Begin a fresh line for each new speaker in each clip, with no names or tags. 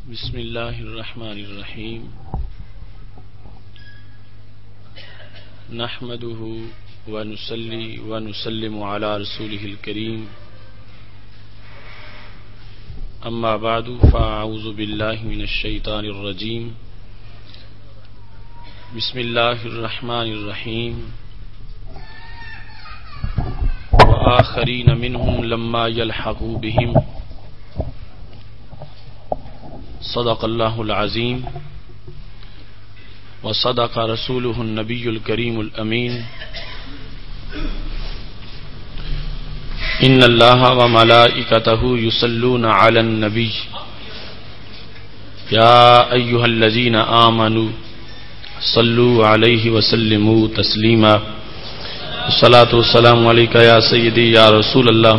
بسم اللہ الرحمن الرحیم نحمده ونصلی ونسلم علی رسوله الکریم اما بعد فاعوذ باللہ من الشیطان الرجیم بسم اللہ الرحمن الرحیم وآخرین منهم لما يلحقوا بهم صدق اللہ العظیم وصدق رسوله النبی الکریم الامین ان اللہ وملائکتہ یصلون علی النبی یا ایہا الذین آمنوا صلوا علیہ وسلموا تسلیما الصلاۃ والسلام علیک یا سیدی یا رسول اللہ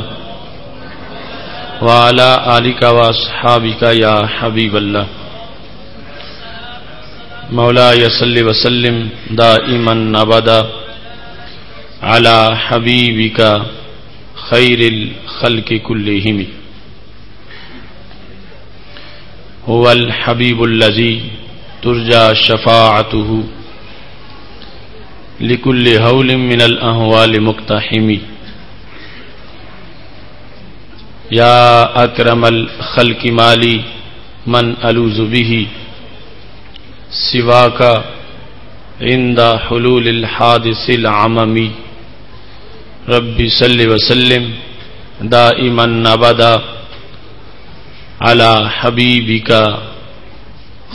وعلی آلک واصحابک یا حبیب اللہ مولاي صل وسلم دائما ابدا على حبيبك خير الخلق كلهم هو الحبيب الذي ترجى شفاعته لكل هول من الأهوال مقتحم يا أكرم الخلق مالي من ألوذ به سواك عند حلول الحادث العممی رب صل وسلم دائما ابدا على حبیبک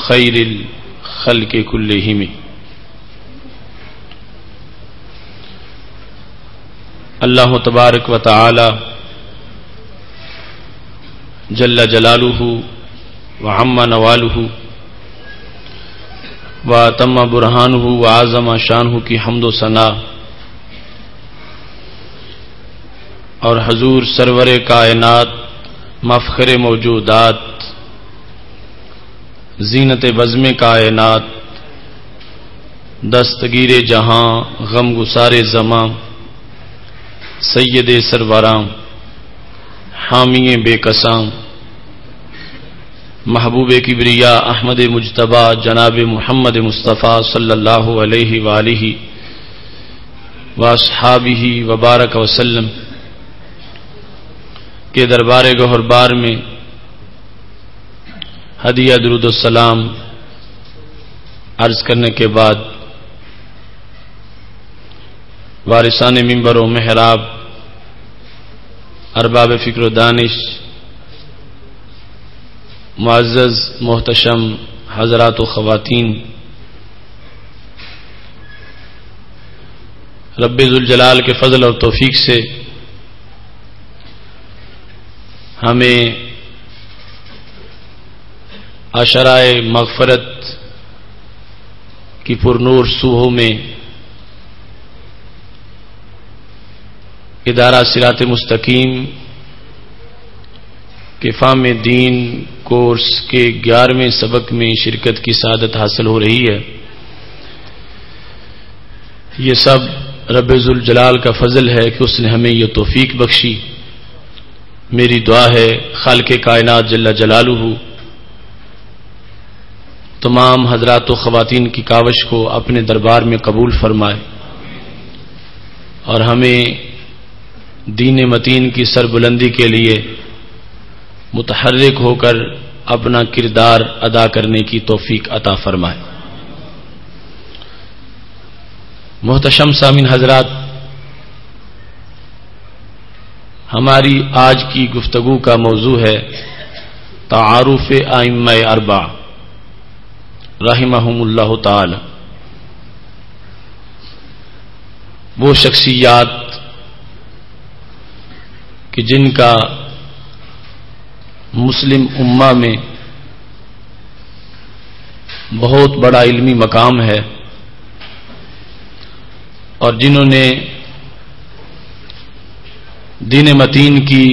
خیر الخلق کلہم اللہ تبارک و تعالی جل جلالہ وعم نوالہ وَتَمَّ بُرْحَانُهُ وَعَظَمَ شَانُهُ کی حمد و ثنا اور حضور سرور کائنات مفخر موجودات زینت بزم کائنات دستگیر جہاں غم گسار زماں سید سروراں حامی بے کساں محبوب کبریا احمد مجتبی جناب محمد مصطفیٰ صلی اللہ علیہ وآلہ واصحابہ وبارک وسلم کے دربار گوہر بار میں ہدیہ درود السلام عرض کرنے کے بعد وارثان منبر و محراب ارباب فکر و دانش معزز محتشم حضرات و خواتین، رب ذوالجلال کے فضل اور توفیق سے ہمیں عشرائے مغفرت کی پرنور صبحوں میں ادارہ صراط مستقیم کے فہم دین کورس کے 11ویں سبق میں شرکت کی سعادت حاصل ہو رہی ہے۔ یہ سب رب ذوالجلال کا فضل ہے کہ اس نے ہمیں یہ توفیق بخشی۔ میری دعا ہے خالق کائنات جل جلالہ تمام حضرات و خواتین کی کاوش کو اپنے دربار میں قبول فرمائے اور ہمیں دین متین کی سربلندی کے لیے متحرک ہو کر اپنا کردار ادا کرنے کی توفیق عطا فرمائے۔ محتشم سامعین حضرات، ہماری آج کی گفتگو کا موضوع ہے تعارف ائمہ اربعہ رحمہم اللہ تعالی، وہ شخصیات کہ جن کا مسلم امہ میں بہت بڑا علمی مقام ہے اور جنہوں نے دین متین کی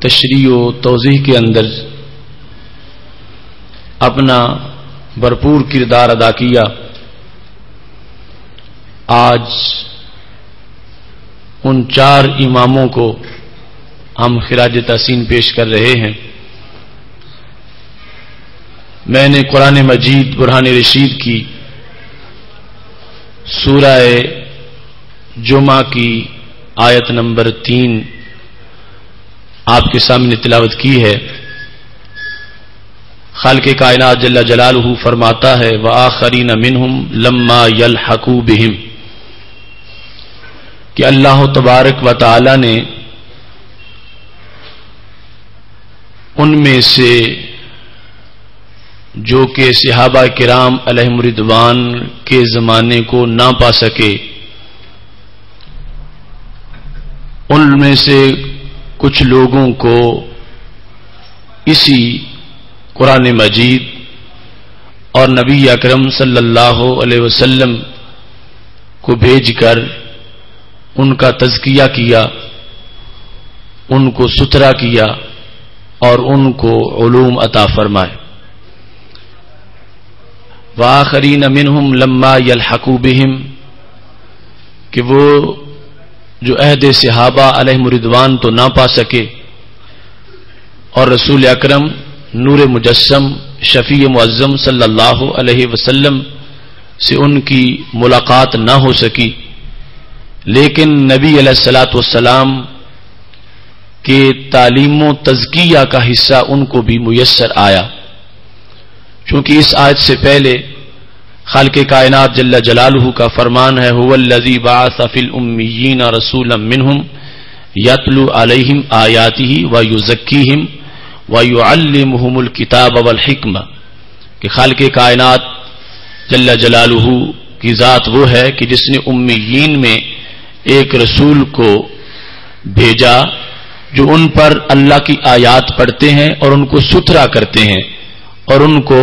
تشریح و توضیح کے اندر اپنا بھرپور کردار ادا کیا۔ آج ان 4 اماموں کو ہم خراج تحسین پیش کر رہے ہیں۔ میں نے قرآن مجید برہان رشید کی سورہ جمعہ کی آیت نمبر 3 آپ کے سامنے تلاوت کی ہے۔ خالق کائنات جل جلالہ فرماتا ہے وآخرین منہم لما یلحقوا بہم، کہ اللہ تبارک و تعالی نے ان میں سے جو کہ صحابہ کرام علیہم رضوان کے زمانے کو نہ پا سکے، ان میں سے کچھ لوگوں کو اسی قرآن مجید اور نبی اکرم صلی اللہ علیہ وسلم کو بھیج کر ان کا تزکیہ کیا، ان کو ستھرا کیا اور ان کو علوم عطا فرمائے۔ وآخرین منہم لما یلحقوا بہم، کہ وہ جو عہد صحابہ علیہم رضوان تو نہ پا سکے اور رسول اکرم نور مجسم شفیع معظم صلی اللہ علیہ وسلم سے ان کی ملاقات نہ ہو سکی، لیکن نبی علیہ الصلوۃ والسلام کے تعلیم و تزکیہ کا حصہ ان کو بھی میسر آیا۔ چونکہ اس آیت سے پہلے خالق کائنات جل جلالہ کا فرمان ہے هو الذی بعث فی الامیین رسولا منہم یتلو علیہم آیاتہ ویزکیہم وَيُعَلِّمُهُمُ الْكِتَابَ وَالْحِکْمَةَ، کہ خالق کائنات جل جلالہ کی ذات وہ ہے کہ جس نے امیین میں ایک رسول کو بھیجا جو ان پر اللہ کی آیات پڑھتے ہیں اور ان کو ستھرا کرتے ہیں اور ان کو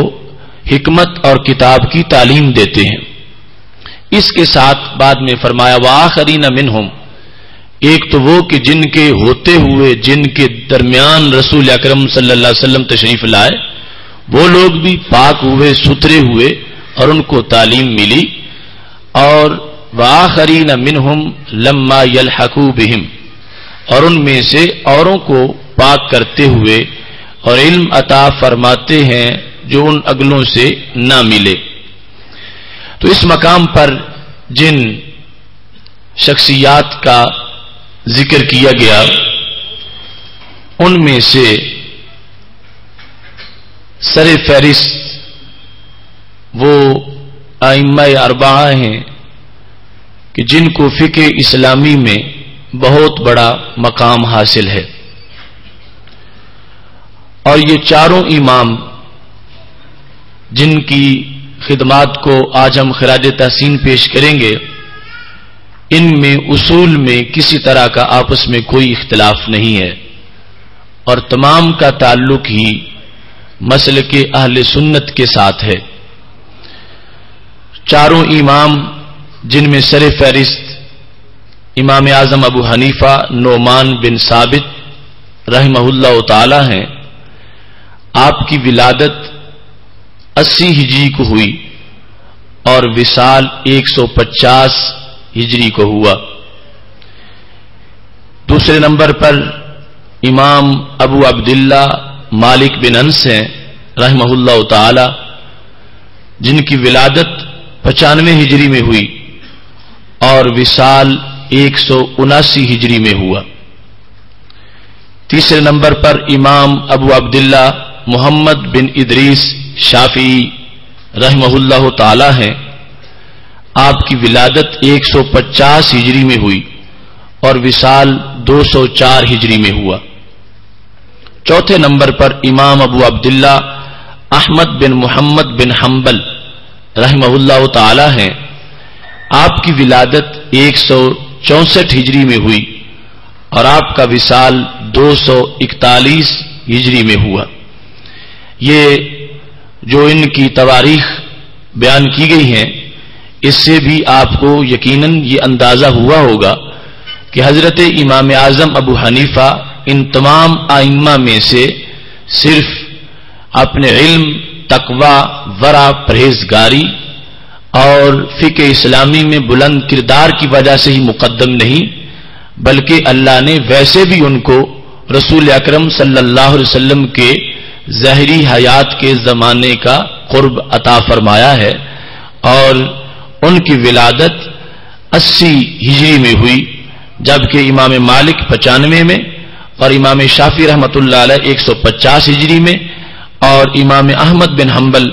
حکمت اور کتاب کی تعلیم دیتے ہیں۔ اس کے ساتھ بعد میں فرمایا وآخرین منہم، ایک تو وہ کہ جن کے ہوتے ہوئے جن کے درمیان رسول اکرم صلی اللہ علیہ وسلم تشریف لائے، وہ لوگ بھی پاک ہوئے ستھرے ہوئے اور ان کو تعلیم ملی، اور وآخرین منہم لما یلحقوا بہم، اور ان میں سے اوروں کو پاک کرتے ہوئے اور علم عطا فرماتے ہیں جو ان اگلوں سے نہ ملے۔ تو اس مقام پر جن شخصیات کا ذکر کیا گیا ان میں سے سر فہرست وہ ائمہ اربعہ ہیں کہ جن کو فقہ اسلامی میں بہت بڑا مقام حاصل ہے، اور یہ چاروں امام جن کی خدمات کو آج ہم خراج تحسین پیش کریں گے، ان میں اصول میں کسی طرح کا آپس میں کوئی اختلاف نہیں ہے، اور تمام کا تعلق ہی مسلک اہل سنت کے ساتھ ہے۔ چاروں امام جن میں سر فہرست امام اعظم ابو حنیفہ نعمان بن ثابت رحمہ اللہ تعالی ہیں، آپ کی ولادت 80 ہجری کو ہوئی اور وصال 150 ہجری کو ہوا۔ دوسرے نمبر پر امام ابو عبداللہ مالک بن انس ہیں رحمہ اللہ تعالی، جن کی ولادت 95 ہجری میں ہوئی اور وصال 179 ہجری میں ہوا۔ تیسرے نمبر پر امام ابو عبداللہ محمد بن ادریس شافعی رحمہ اللہ تعالی ہیں، آپ کی ولادت 150 ہجری میں ہوئی اور وصال 204 ہجری میں ہوا۔ چوتھے نمبر پر امام ابو عبداللہ احمد بن محمد بن حنبل رحمہ اللہ تعالی ہیں، آپ کی ولادت 164 ہجری میں ہوئی اور آپ کا وصال 241 ہجری میں ہوا۔ یہ جو ان کی تواریخ بیان کی گئی ہیں، اس سے بھی آپ کو یقیناً یہ اندازہ ہوا ہوگا کہ حضرت امام اعظم ابو حنیفہ ان تمام ائمہ میں سے صرف اپنے علم، تقوی، ورع، پرہیزگاری اور فقہ اسلامی میں بلند کردار کی وجہ سے ہی مقدم نہیں، بلکہ اللہ نے ویسے بھی ان کو رسول اکرم صلی اللہ علیہ وسلم کے ظاہری حیات کے زمانے کا قرب عطا فرمایا ہے، اور ان کی ولادت 80 ہجری میں ہوئی، جبکہ امام مالک 95 میں اور امام شافعی رحمۃ اللہ علیہ 150 ہجری میں اور امام احمد بن حنبل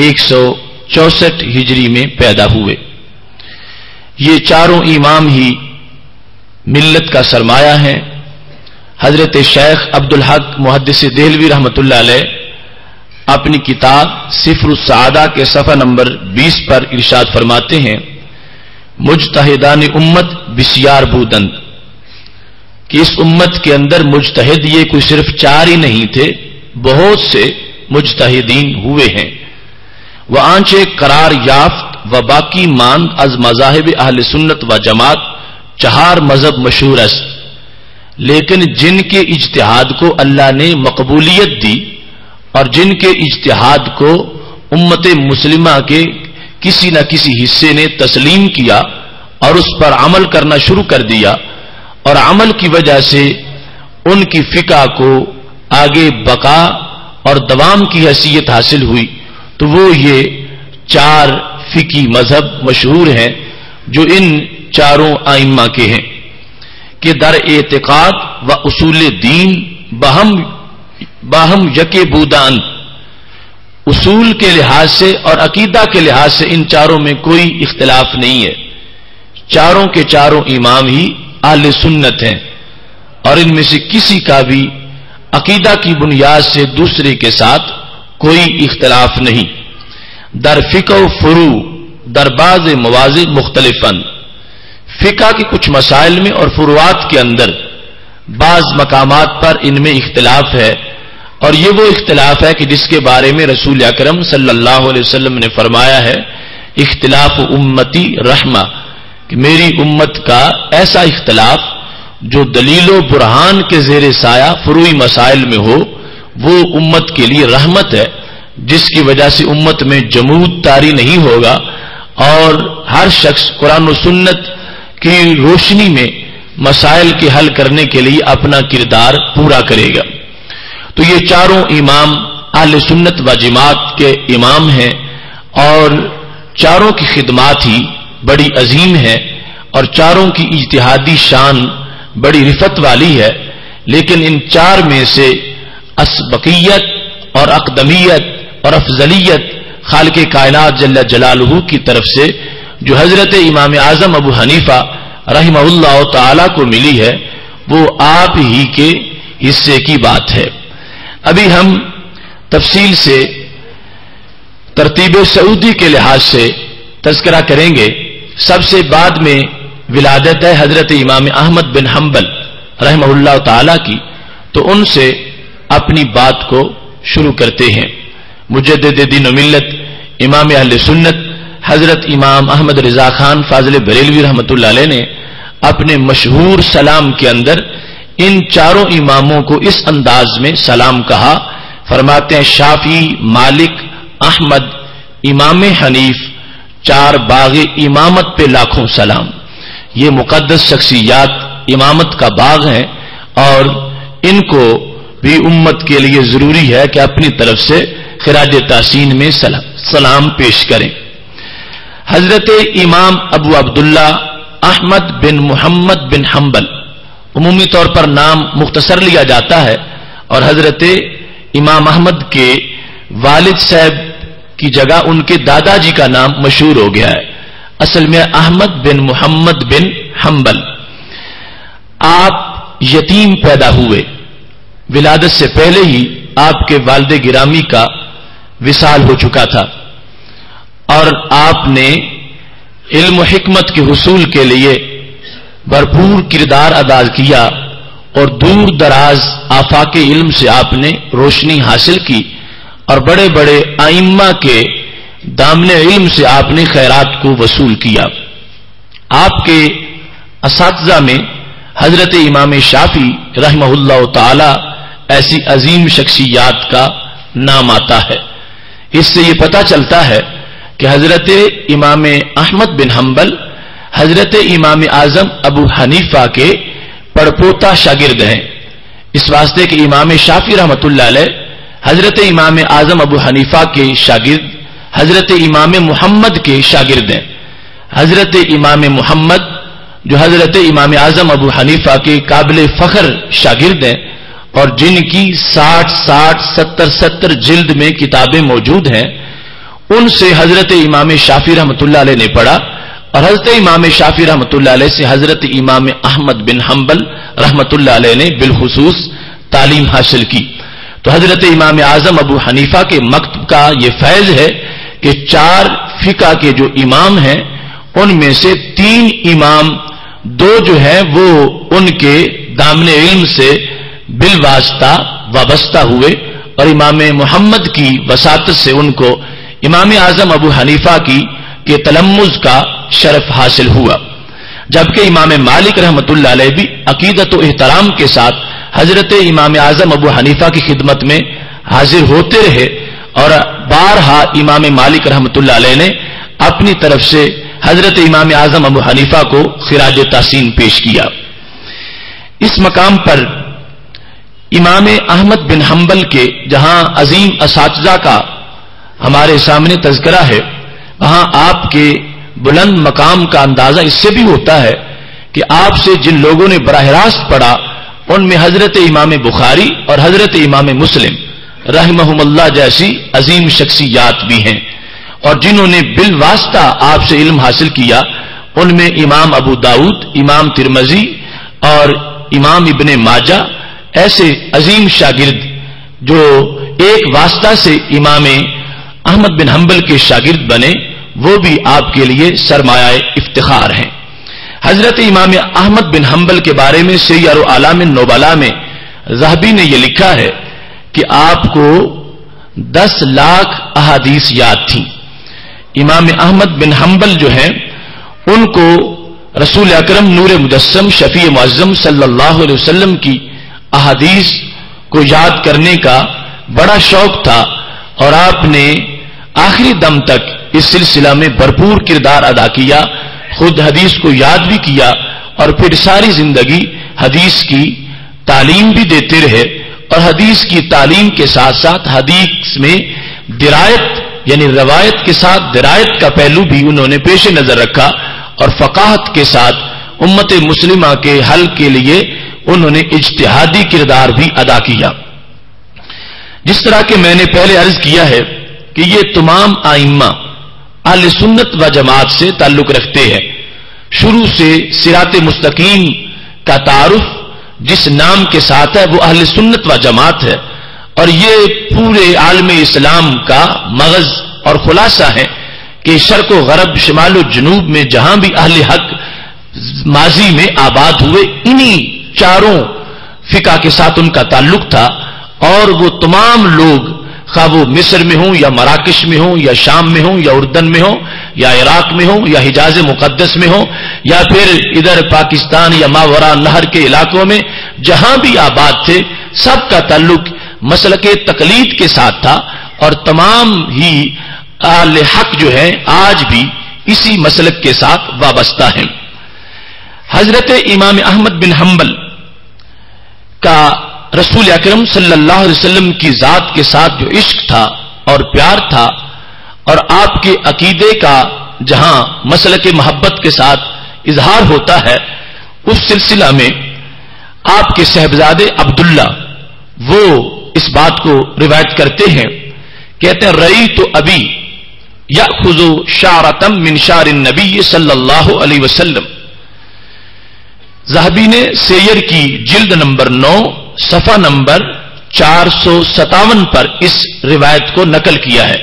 164 ہجری میں پیدا ہوئے۔ یہ چاروں امام ہی ملت کا سرمایہ ہیں۔ حضرت شیخ عبدالحق محدث دہلوی رحمۃ اللہ علیہ اپنی کتاب سفر السعادہ کے صفحہ نمبر 20 پر ارشاد فرماتے ہیں، مجتہدان امت بسیار بودند، کہ اس امت کے اندر مجتہد یہ کوئی صرف 4 ہی نہیں تھے، بہت سے مجتہدین ہوئے ہیں۔ وہ آنچے قرار یافت و باقی ماند از مذاہب اہل سنت و جماعت 4 مذہب مشہور است، لیکن جن کے اجتہاد کو اللہ نے مقبولیت دی اور جن کے اجتہاد کو امت مسلمہ کے کسی نہ کسی حصے نے تسلیم کیا اور اس پر عمل کرنا شروع کر دیا، اور عمل کی وجہ سے ان کی فقہ کو آگے بقا اور دوام کی حیثیت حاصل ہوئی، تو وہ یہ 4 فقہی مذہب مشہور ہیں جو ان چاروں ائمہ کے ہیں، کہ در اعتقاد و اصول دین باہم یکے بودان، اصول کے لحاظ سے اور عقیدہ کے لحاظ سے ان چاروں میں کوئی اختلاف نہیں ہے۔ چاروں کے چاروں امام ہی اہل سنت ہیں، اور ان میں سے کسی کا بھی عقیدہ کی بنیاد سے دوسرے کے ساتھ کوئی اختلاف نہیں۔ در فقہ و فروع در بعض مواضع مختلفاً، فقہ کے کچھ مسائل میں اور فروعات کے اندر بعض مقامات پر ان میں اختلاف ہے، اور یہ وہ اختلاف ہے کہ جس کے بارے میں رسول اکرم صلی اللہ علیہ وسلم نے فرمایا ہے، اختلاف امتی رحمہ، کہ میری امت کا ایسا اختلاف جو دلیل و برہان کے زیر سایہ فروعی مسائل میں ہو، وہ امت کے لیے رحمت ہے، جس کی وجہ سے امت میں جمود طاری نہیں ہوگا، اور ہر شخص قرآن و سنت کی روشنی میں مسائل کے حل کرنے کے لیے اپنا کردار پورا کرے گا۔ تو یہ چاروں امام اہل سنت و جماعت کے امام ہیں، اور چاروں کی خدمات ہی بڑی عظیم ہے، اور چاروں کی اجتہادی شان بڑی رفت والی ہے، لیکن ان 4 میں سے اسبقیت اور اقدمیت اور افضلیت خالق کائنات جل جلالہ کی طرف سے جو حضرت امام اعظم ابو حنیفہ رحمہ اللہ تعالی کو ملی ہے، وہ آپ ہی کے حصے کی بات ہے۔ ابھی ہم تفصیل سے ترتیب سعودی کے لحاظ سے تذکرہ کریں گے۔ سب سے بعد میں ولادت ہے حضرت امام احمد بن حنبل رحمہ اللہ تعالی کی، تو ان سے اپنی بات کو شروع کرتے ہیں۔ مجدد دین و ملت امام اہل سنت حضرت امام احمد رضا خان فاضل بریلوی رحمۃ اللہ علیہ نے اپنے مشہور سلام کے اندر ان چاروں اماموں کو اس انداز میں سلام کہا، فرماتے ہیں، شافعی، مالک، احمد، امام حنیف، 4 باغ امامت پہ لاکھوں سلام۔ یہ مقدس شخصیات امامت کا باغ ہیں، اور ان کو بھی امت کے لیے ضروری ہے کہ اپنی طرف سے خراج تحسین میں سلام پیش کریں۔ حضرت امام ابو عبداللہ احمد بن محمد بن حنبل، عمومی طور پر نام مختصر لیا جاتا ہے، اور حضرت امام احمد کے والد صاحب کی جگہ ان کے دادا جی کا نام مشہور ہو گیا ہے۔ اصل میں احمد بن محمد بن حنبل۔ آپ یتیم پیدا ہوئے، ولادت سے پہلے ہی آپ کے والد گرامی کا وصال ہو چکا تھا، اور آپ نے علم و حکمت کے حصول کے لیے بھرپور کردار ادا کیا، اور دور دراز آفاق علم سے آپ نے روشنی حاصل کی، اور بڑے بڑے ائمہ کے دامن علم سے آپ نے خیرات کو وصول کیا۔ آپ کے اساتذہ میں حضرت امام شافعی رحمہ اللہ تعالی ایسی عظیم شخصیات کا نام آتا ہے۔ اس سے یہ پتہ چلتا ہے کہ حضرت امام احمد بن حنبل حضرت امام اعظم ابو حنیفہ کے پڑپوتا شاگرد ہیں، اس واسطے کہ امام شافعی رحمۃ اللہ علیہ حضرت امام اعظم ابو حنیفہ کے شاگرد حضرت امام محمد کے شاگرد ہیں. حضرت امام محمد جو حضرت امام اعظم ابو حنیفہ کے قابل فخر شاگرد ہیں اور جن کی 60 جلد میں کتابیں موجود ہیں، ان سے حضرت امام شافعی رحمۃ اللہ علیہ نے پڑھا اور حضرت امام شافعی رحمۃ اللہ علیہ سے حضرت امام احمد بن حنبل رحمۃ اللہ علیہ نے بالخصوص تعلیم حاصل کی. تو حضرت امام اعظم ابو حنیفہ کے مکتب کا یہ فیض ہے کہ 4 فقہ کے جو امام ہیں ان میں سے 3 امام 2 جو ہیں وہ ان کے دامن علم سے بالواسطہ وابستہ ہوئے اور امام محمد کی وساطت سے ان کو امام اعظم ابو حنیفہ کے تلمذ کا شرف حاصل ہوا. جبکہ امام مالک رحمۃ اللہ علیہ بھی عقیدت و احترام کے ساتھ حضرت امام اعظم ابو حنیفہ کی خدمت میں حاضر ہوتے رہے اور بارہا امام مالک رحمۃ اللہ علیہ نے اپنی طرف سے حضرت امام اعظم ابو حنیفہ کو خراج تحسین پیش کیا. اس مقام پر امام احمد بن حنبل کے جہاں عظیم اساتذہ کا ہمارے سامنے تذکرہ ہے، وہاں آپ کے بلند مقام کا اندازہ اس سے بھی ہوتا ہے کہ آپ سے جن لوگوں نے براہ راست پڑھا ان میں حضرت امام بخاری اور حضرت امام مسلم رحمہم اللہ جیسی عظیم شخصیات بھی ہیں، اور جنہوں نے بالواسطہ آپ سے علم حاصل کیا ان میں امام ابو داؤد، امام ترمذی اور امام ابن ماجہ ایسے عظیم شاگرد جو ایک واسطہ سے امام احمد بن حنبل کے شاگرد بنے، وہ بھی آپ کے لیے سرمایہ افتخار ہیں. حضرت امام احمد بن حنبل کے بارے میں سیر و اعلام النبلاء میں ذہبی نے یہ لکھا ہے کہ آپ کو 10 لاکھ احادیث یاد تھیں. امام احمد بن حنبل جو ہیں ان کو رسول اکرم نور مجسم شفیع معظم صلی اللہ علیہ وسلم کی احادیث کو یاد کرنے کا بڑا شوق تھا اور آپ نے آخری دم تک اس سلسلہ میں بھرپور کردار ادا کیا، خود حدیث کو یاد بھی کیا اور پھر ساری زندگی حدیث کی تعلیم بھی دیتے رہے اور حدیث کی تعلیم کے ساتھ ساتھ حدیث میں درایت یعنی روایت کے ساتھ درایت کا پہلو بھی انہوں نے پیش نظر رکھا اور فقاہت کے ساتھ امت مسلمہ کے حل کے لیے انہوں نے اجتہادی کردار بھی ادا کیا. جس طرح کہ میں نے پہلے عرض کیا ہے کہ یہ تمام ائمہ اہل سنت و جماعت سے تعلق رکھتے ہیں. شروع سے صراط مستقیم کا تعارف جس نام کے ساتھ ہے وہ اہل سنت و جماعت ہے اور یہ پورے عالم اسلام کا مغز اور خلاصہ ہے کہ شرق و غرب شمال و جنوب میں جہاں بھی اہل حق ماضی میں آباد ہوئے انہی 4 فقہ کے ساتھ ان کا تعلق تھا اور وہ تمام لوگ خواہ وہ مصر میں ہوں یا مراکش میں ہوں یا شام میں ہوں یا اردن میں ہوں یا عراق میں ہوں یا حجاز مقدس میں ہوں یا پھر ادھر پاکستان یا ماورا نہر کے علاقوں میں جہاں بھی آباد تھے سب کا تعلق مسلک تقلید کے ساتھ تھا اور تمام ہی اہل حق جو ہے آج بھی اسی مسلک کے ساتھ وابستہ ہیں. حضرت امام احمد بن حنبل کا رسول اکرم صلی اللہ علیہ وسلم کی ذات کے ساتھ جو عشق تھا اور پیار تھا اور آپ کے عقیدے کا جہاں مسلک محبت کے ساتھ اظہار ہوتا ہے اس سلسلہ میں آپ کے صاحبزادے عبداللہ وہ اس بات کو روایت کرتے ہیں، کہتے ہیں رأیت ابی یأخذ شعرۃ من شعر النبی صلی اللہ علیہ وسلم. ذہبی نے سیر کی جلد نمبر 9 صفحہ نمبر 457 پر اس روایت کو نقل کیا ہے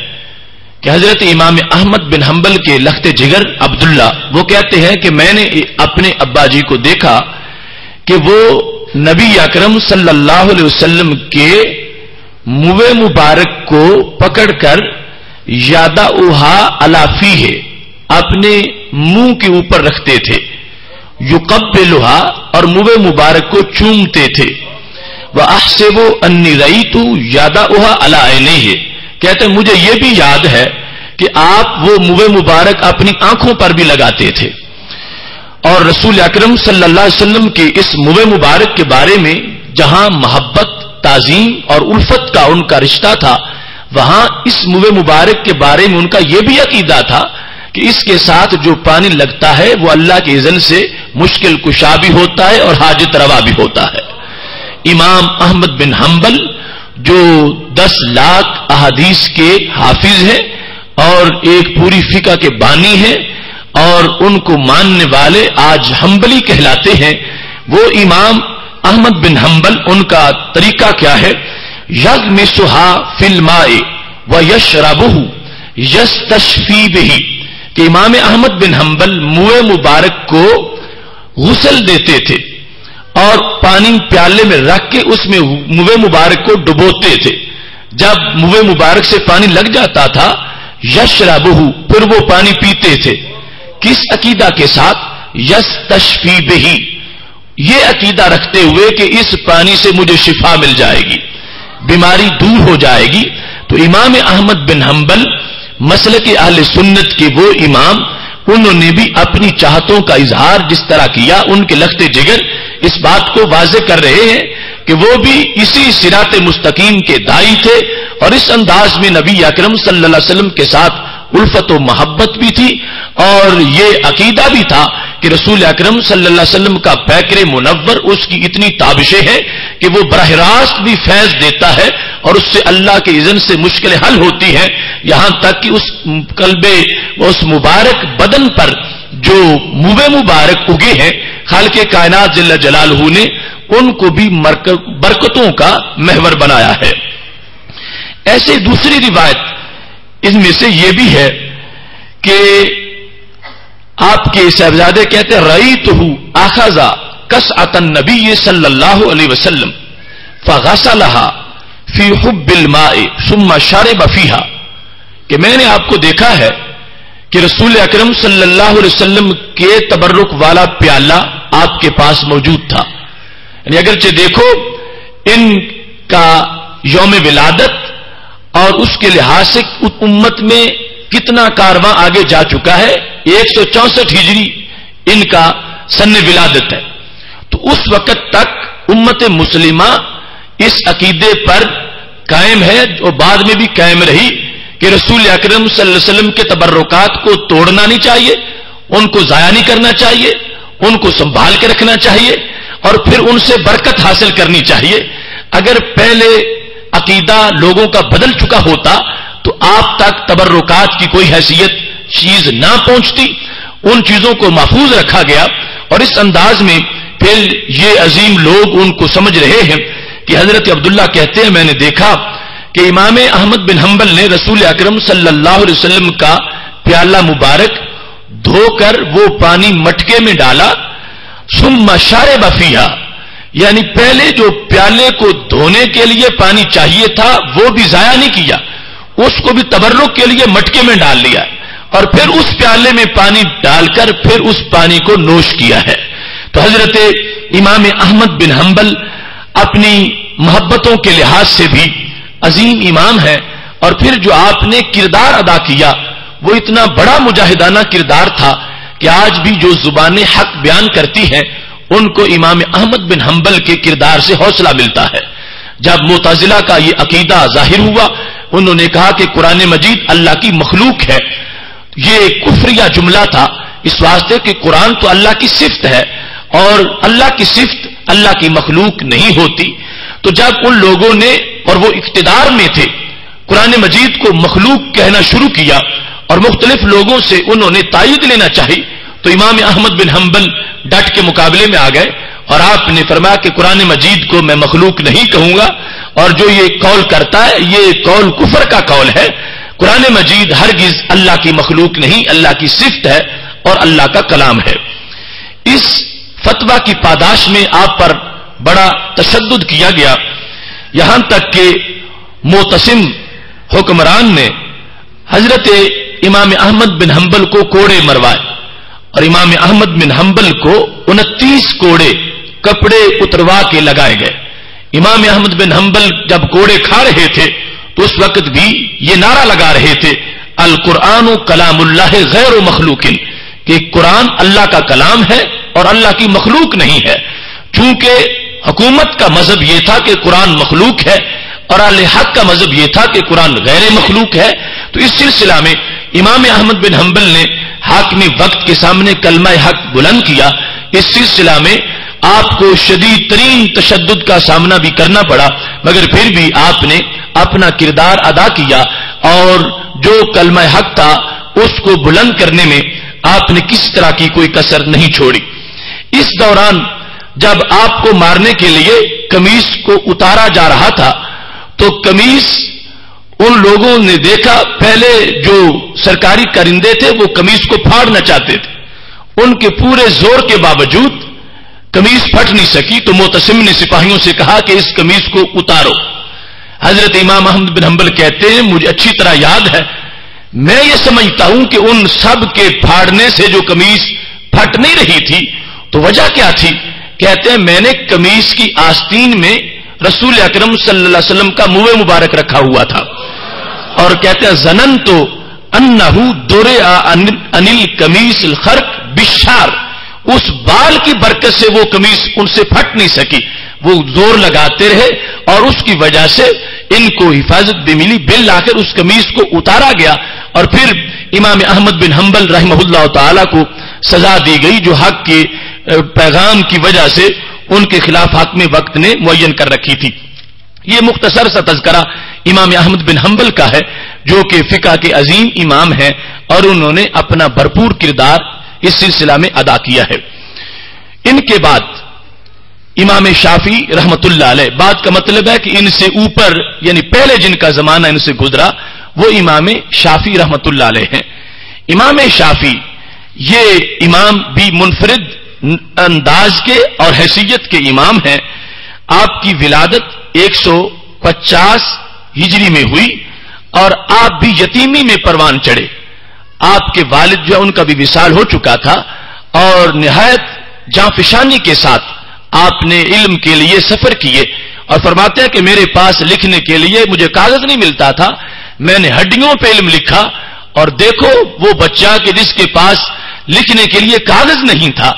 کہ حضرت امام احمد بن حنبل کے لخت جگر عبداللہ وہ کہتے ہیں کہ میں نے اپنے ابا جی کو دیکھا کہ وہ نبی اکرم صلی اللہ علیہ وسلم کے منہ مبارک کو پکڑ کر یادعوہا علی فیہ اپنے منہ کے اوپر رکھتے تھے، یقبلھا اور منہ مبارک کو چومتے تھے، وَأَحْسِبُ أَنِّي رَأَيْتُ يَدَعُهَا عَلَى عَيْنَيْهِ کہتے ہیں مجھے یہ بھی یاد ہے کہ آپ وہ منہ مبارک اپنی آنکھوں پر بھی لگاتے تھے. اور رسول اکرم صلی اللہ علیہ وسلم کے اس منہ مبارک کے بارے میں جہاں محبت تعظیم اور الفت کا ان کا رشتہ تھا، وہاں اس منہ مبارک کے بارے میں ان کا یہ بھی عقیدہ تھا کہ اس کے ساتھ جو پانی لگتا ہے وہ اللہ کے اذن سے مشکل کشا بھی ہوتا ہے اور حاجت روا بھی ہوتا ہے۔ امام احمد بن حنبل جو 10 لاکھ احادیث کے حافظ ہیں اور ایک پوری فقہ کے بانی ہیں اور ان کو ماننے والے آج حنبلی کہلاتے ہیں، وہ امام احمد بن حنبل ان کا طریقہ کیا ہے؟ یغمسھا فی الماء ویشربہ یستشفی بہ، کہ امام احمد بن حنبل منہ مبارک کو غسل دیتے تھے اور پانی پیالے میں رکھ کے اس میں منہ مبارک کو ڈبوتے تھے، جب منہ مبارک سے پانی لگ جاتا تھا یشربہ، پھر وہ پانی پیتے تھے، کس عقیدہ کے ساتھ؟ یستشفی بہ، یہ عقیدہ رکھتے ہوئے کہ اس پانی سے مجھے شفا مل جائے گی، بیماری دور ہو جائے گی۔ تو امام احمد بن حنبل مسلک اہل سنت کے وہ امام، انہوں نے بھی اپنی چاہتوں کا اظہار جس طرح کیا، ان کے لخت جگر اس بات کو واضح کر رہے ہیں کہ وہ بھی اسی صراط مستقیم کے داعی تھے اور اس انداز میں نبی اکرم صلی اللہ علیہ وسلم کے ساتھ الفت و محبت بھی تھی اور یہ عقیدہ بھی تھا کہ رسول اکرم صلی اللہ علیہ وسلم کا پیکر منور، اس کی اتنی تابشیں ہیں کہ وہ براہ راست بھی فیض دیتا ہے اور اس سے اللہ کے اذن سے مشکلیں حل ہوتی ہیں، یہاں تک کہ اس قلب اس مبارک بدن پر جو منہ مبارک اگے ہیں خالق کائنات جل جلالہ نے ان کو بھی برکتوں کا محور بنایا ہے۔ ایسے دوسری روایت ان میں سے یہ بھی ہے کہ آپ کے صاحبزادے کہتے ہیں رأیتہ اخذ کسعۃ النبی صلی اللہ علیہ وسلم فغسلها فی حب الماء ثم شرب فیہا، کہ میں نے آپ کو دیکھا ہے کہ رسول اکرم صلی اللہ علیہ وسلم کے تبرک والا پیالہ آپ کے پاس موجود تھا، یعنی اگرچہ دیکھو ان کا یوم ولادت اور اس کے لحاظ سے امت میں کتنا کارواں آگے جا چکا ہے، 164 ہجری ان کا سن ولادت ہے، تو اس وقت تک امت مسلمہ اس عقیدے پر قائم ہے جو بعد میں بھی قائم رہی کہ رسول اکرم صلی اللہ علیہ وسلم کے تبرکات کو توڑنا نہیں چاہیے، ان کو ضائع نہیں کرنا چاہیے، ان کو سنبھال کے رکھنا چاہیے اور پھر ان سے برکت حاصل کرنی چاہیے۔ اگر پہلے عقیدہ لوگوں کا بدل چکا ہوتا تو آپ تک تبرکات کی کوئی حیثیت چیز نہ پہنچتی، ان چیزوں کو محفوظ رکھا گیا اور اس انداز میں پھر یہ عظیم لوگ ان کو سمجھ رہے ہیں کہ حضرت عبداللہ کہتے ہیں میں نے دیکھا کہ امام احمد بن حنبل نے رسول اکرم صلی اللہ علیہ وسلم کا پیالہ مبارک دھو کر وہ پانی مٹکے میں ڈالا، ثم شرب فیہا، یعنی پہلے جو پیالے کو دھونے کے لیے پانی چاہیے تھا وہ بھی ضائع نہیں کیا، اس کو بھی تبرک کے لیے مٹکے میں ڈال لیا اور پھر اس پیالے میں پانی ڈال کر پھر اس پانی کو نوش کیا ہے۔ تو حضرت امام احمد بن حنبل اپنی محبتوں کے لحاظ سے بھی عظیم امام ہے اور پھر جو آپ نے کردار ادا کیا وہ اتنا بڑا مجاہدانہ کردار تھا کہ آج بھی جو زبانیں حق بیان کرتی ہیں ان کو امام احمد بن حنبل کے کردار سے حوصلہ ملتا ہے۔ جب معتزلہ کا یہ عقیدہ ظاہر ہوا، انہوں نے کہا کہ قرآن مجید اللہ کی مخلوق ہے، یہ کفریہ جملہ تھا اس واسطے کہ قرآن تو اللہ کی صفت ہے اور اللہ کی صفت اللہ کی مخلوق نہیں ہوتی۔ تو جب ان لوگوں نے اور وہ اقتدار میں تھے قرآن مجید کو مخلوق کہنا شروع کیا اور مختلف لوگوں سے انہوں نے تائید لینا چاہی تو امام احمد بن حنبل ڈٹ کے مقابلے میں آ گئے اور آپ نے فرمایا کہ قرآن مجید کو میں مخلوق نہیں کہوں گا اور جو یہ قول کرتا ہے یہ قول کفر کا قول ہے، قرآن مجید ہرگز اللہ کی مخلوق نہیں، اللہ کی صفت ہے اور اللہ کا کلام ہے۔ اس فتویٰ کی پاداش میں آپ پر بڑا تشدد کیا گیا، یہاں تک کہ معتصم حکمران نے حضرت امام احمد بن حنبل کو کوڑے مروائے اور امام احمد بن حنبل کو 29 کوڑے کپڑے اتروا کے لگائے گئے۔ امام احمد بن حنبل جب کوڑے کھا رہے تھے تو اس وقت بھی یہ نعرہ لگا رہے تھے القرآن کلام اللہ غیر مخلوق، کہ قرآن اللہ کا کلام ہے اور اللہ کی مخلوق نہیں ہے۔ چونکہ حکومت کا مذہب یہ تھا کہ قرآن مخلوق ہے اور اہل حق کا مذہب یہ تھا کہ قرآن غیر مخلوق ہے. تو اس سلسلہ میں امام احمد بن حنبل نے حاکم وقت کے سامنے کلمہ حق بلند کیا. اس سلسلہ میں آپ کو شدید ترین تشدد کا سامنا بھی کرنا پڑا، مگر پھر بھی آپ نے اپنا کردار ادا کیا اور جو کلمہ حق تھا اس کو بلند کرنے میں آپ نے کسی طرح کی کوئی کسر نہیں چھوڑی. اس دوران جب آپ کو مارنے کے لیے قمیص کو اتارا جا رہا تھا تو قمیص ان لوگوں نے دیکھا، پہلے جو سرکاری کرندے تھے وہ قمیص کو پھاڑنا چاہتے تھے، ان کے پورے زور کے باوجود قمیص پھٹ نہیں سکی. تو معتصم نے سپاہیوں سے کہا کہ اس قمیص کو اتارو. حضرت امام احمد بن حنبل کہتے ہیں مجھے اچھی طرح یاد ہے، میں یہ سمجھتا ہوں کہ ان سب کے پھاڑنے سے جو قمیص پھٹ نہیں رہی تھی تو وجہ کیا تھی؟ کہتے ہیں میں نے قمیص کی آستین میں رسول اکرم صلی اللہ علیہ وسلم کا منہ مبارک رکھا ہوا تھا، اور کہتے ہیں ظننت انہ درع عن القمیص الخرق بالشعر، اس بال کی برکت سے وہ قمیص ان سے پھٹ نہیں سکی. وہ زور لگاتے رہے اور اس کی وجہ سے ان کو حفاظت بھی ملی. بالآخر اس قمیص کو اتارا گیا اور پھر امام احمد بن حنبل رحمہ اللہ تعالی کو سزا دی گئی جو حق کے پیغام کی وجہ سے ان کے خلاف حاکم وقت نے معین کر رکھی تھی. یہ مختصر سا تذکرہ امام احمد بن حنبل کا ہے جو کہ فقہ کے عظیم امام ہیں اور انہوں نے اپنا بھرپور کردار اس سلسلہ میں ادا کیا ہے. ان کے بعد امام شافعی رحمت اللہ علیہ، بات کا مطلب ہے کہ ان سے اوپر یعنی پہلے جن کا زمانہ ان سے گزرا وہ امام شافعی رحمت اللہ علیہ ہیں. امام شافعی یہ امام بھی منفرد انداز کے اور حیثیت کے امام ہیں. آپ کی ولادت 150 ہجری میں ہوئی اور آپ بھی یتیمی میں پروان چڑھے. آپ کے والد جو ہے ان کا بھی وصال ہو چکا تھا اور نہایت جانفشانی کے ساتھ آپ نے علم کے لیے سفر کیے اور فرماتے ہیں کہ میرے پاس لکھنے کے لیے مجھے کاغذ نہیں ملتا تھا، میں نے ہڈیوں پہ علم لکھا. اور دیکھو وہ بچہ کہ جس کے پاس لکھنے کے لیے کاغذ نہیں تھا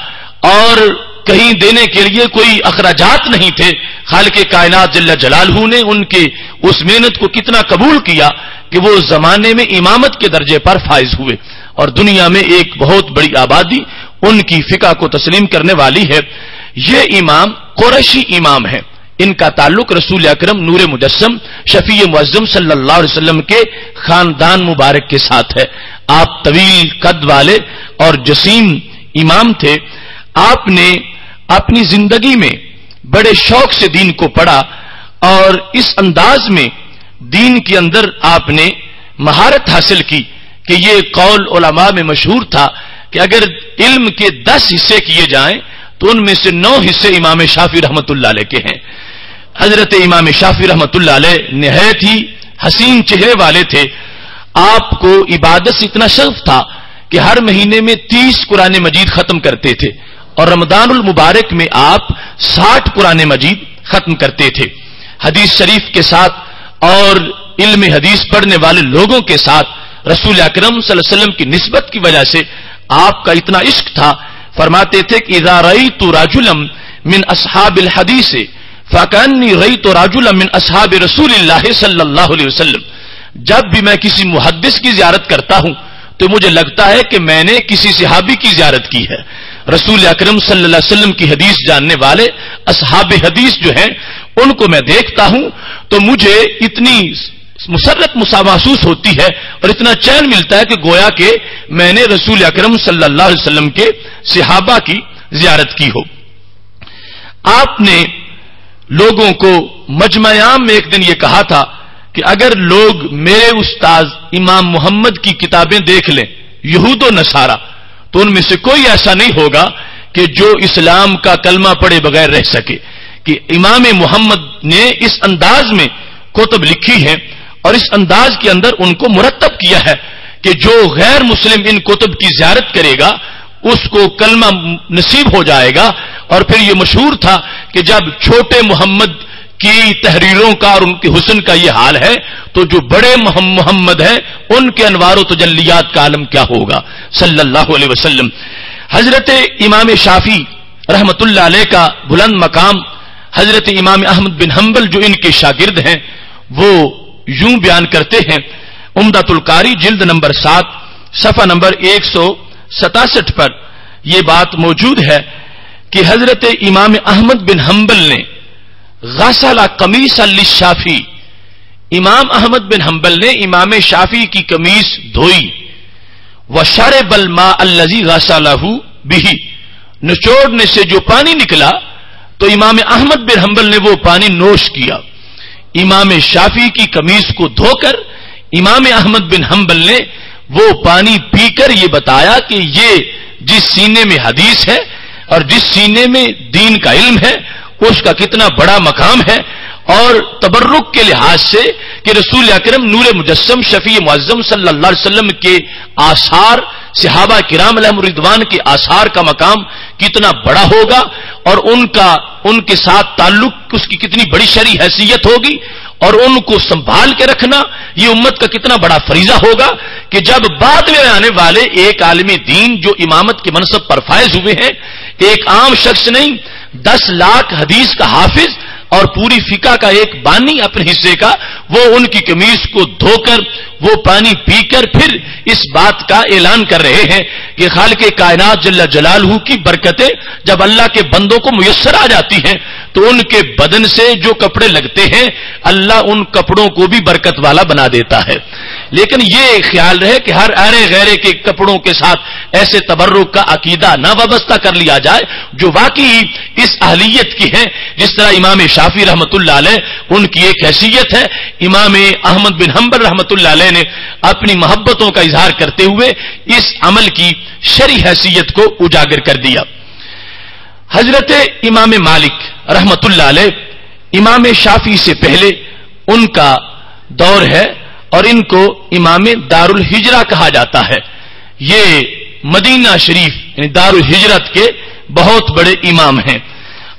اور کہیں دینے کے لیے کوئی اخراجات نہیں تھے، خالق کائنات جل جلالہ نے ان کے اس محنت کو کتنا قبول کیا کہ وہ زمانے میں امامت کے درجے پر فائز ہوئے اور دنیا میں ایک بہت بڑی آبادی ان کی فقہ کو تسلیم کرنے والی ہے. یہ امام قریشی امام ہے، ان کا تعلق رسول اکرم نور مجسم شفیع معظم صلی اللہ علیہ وسلم کے خاندان مبارک کے ساتھ ہے. آپ طویل قد والے اور جسیم امام تھے. آپ نے اپنی زندگی میں بڑے شوق سے دین کو پڑھا اور اس انداز میں دین کے اندر آپ نے مہارت حاصل کی کہ یہ قول علماء میں مشہور تھا کہ اگر علم کے 10 حصے کیے جائیں تو ان میں سے 9 حصے امام شافعی رحمت اللہ علیہ کے ہیں. حضرت امام شافعی رحمت اللہ علیہ نہایت ہی حسین چہرے والے تھے. آپ کو عبادت سے اتنا شغف تھا کہ ہر مہینے میں 30 قرآن مجید ختم کرتے تھے اور رمضان المبارک میں آپ 60 قرآن مجید ختم کرتے تھے. حدیث شریف کے ساتھ اور علم حدیث پڑھنے والے لوگوں کے ساتھ رسول اکرم صلی اللہ علیہ وسلم کی نسبت کی وجہ سے آپ کا اتنا عشق تھا. فرماتے تھے کہ اذا رأيت رجلا من اصحاب الحدیث فكأني رأيت رجلا من اصحاب رسول اللہ صلی اللہ علیہ وسلم. جب بھی میں کسی محدث کی زیارت کرتا ہوں تو مجھے لگتا ہے کہ میں نے کسی صحابی کی زیارت کی ہے. رسول اکرم صلی اللہ علیہ وسلم کی حدیث جاننے والے اصحاب حدیث جو ہیں ان کو میں دیکھتا ہوں تو مجھے اتنی مسرت محسوس ہوتی ہے اور اتنا چین ملتا ہے کہ گویا کہ میں نے رسول اکرم صلی اللہ علیہ وسلم کے صحابہ کی زیارت کی ہو. آپ نے لوگوں کو مجمع عام میں ایک دن یہ کہا تھا کہ اگر لوگ میرے استاذ امام محمد کی کتابیں دیکھ لیں یہود و نصارہ تو ان میں سے کوئی ایسا نہیں ہوگا کہ جو اسلام کا کلمہ پڑھے بغیر رہ سکے. کہ امام محمد نے اس انداز میں کتب لکھی ہیں اور اس انداز کے اندر ان کو مرتب کیا ہے کہ جو غیر مسلم ان کتب کی زیارت کرے گا اس کو کلمہ نصیب ہو جائے گا. اور پھر یہ مشہور تھا کہ جب چھوٹے محمد کی تحریروں کا اور ان کے حسن کا یہ حال ہے تو جو بڑے محمد ہیں ان کے انوار و تجلیات کا عالم کیا ہوگا صلی اللہ علیہ وسلم. حضرت امام شافعی رحمت اللہ علیہ کا بلند مقام حضرت امام احمد بن حنبل جو ان کے شاگرد ہیں وہ یوں بیان کرتے ہیں، عمدۃ القاری جلد نمبر 7 صفحہ نمبر 167 پر یہ بات موجود ہے کہ حضرت امام احمد بن حنبل نے غسل قمیص للشافعی، امام احمد بن حنبل نے امام شافعی کی قمیص دھوئی، وشرب الماء الذی غسلہ بہ، نچوڑنے سے جو پانی نکلا تو امام احمد بن حنبل نے وہ پانی نوش کیا۔ امام شافعی کی قمیص کو دھو کر امام احمد بن حنبل نے وہ پانی پی کر یہ بتایا کہ یہ جس سینے میں حدیث ہے اور جس سینے میں دین کا علم ہے اس کا کتنا بڑا مقام ہے، اور تبرک کے لحاظ سے کہ رسول اکرم نور مجسم شفیع معظم صلی اللہ علیہ وسلم کے آثار، صحابہ کرام علیہم رضوان کے آثار کا مقام کتنا بڑا ہوگا، اور ان کے ساتھ تعلق اس کی کتنی بڑی شرعی حیثیت ہوگی، اور ان کو سنبھال کے رکھنا یہ امت کا کتنا بڑا فریضہ ہوگا کہ جب بعد میں آنے والے ایک عالم دین جو امامت کے منصب پر فائز ہوئے ہیں، ایک عام شخص نہیں، 10 لاکھ حدیث کا حافظ اور پوری فقہ کا ایک بانی اپنے حصے کا، وہ ان کی قمیص کو دھو کر وہ پانی پی کر پھر اس بات کا اعلان کر رہے ہیں کہ خالق کائنات جل جلالہ کی برکتیں جب اللہ کے بندوں کو میسر آ جاتی ہیں تو ان کے بدن سے جو کپڑے لگتے ہیں اللہ ان کپڑوں کو بھی برکت والا بنا دیتا ہے۔ لیکن یہ خیال رہے کہ ہر ارے غیرے کے کپڑوں کے ساتھ ایسے تبرک کا عقیدہ نہ وابستہ کر لیا جائے جو واقعی اس اہلیت کی ہیں، جس طرح امام شافعی رحمت اللہ علیہ ان کی ایک حیثیت ہے، امام احمد بن حنبل رحمت اللہ علیہ نے اپنی محبتوں کا اظہار کرتے ہوئے اس عمل کی شرعی حیثیت کو اجاگر کر دیا۔ حضرت امام مالک رحمت اللہ علیہ امام شافعی سے پہلے ان کا دور ہے اور ان کو امام دار الہجرہ کہا جاتا ہے۔ یہ مدینہ شریف یعنی دار الہجرت کے بہت بڑے امام ہیں،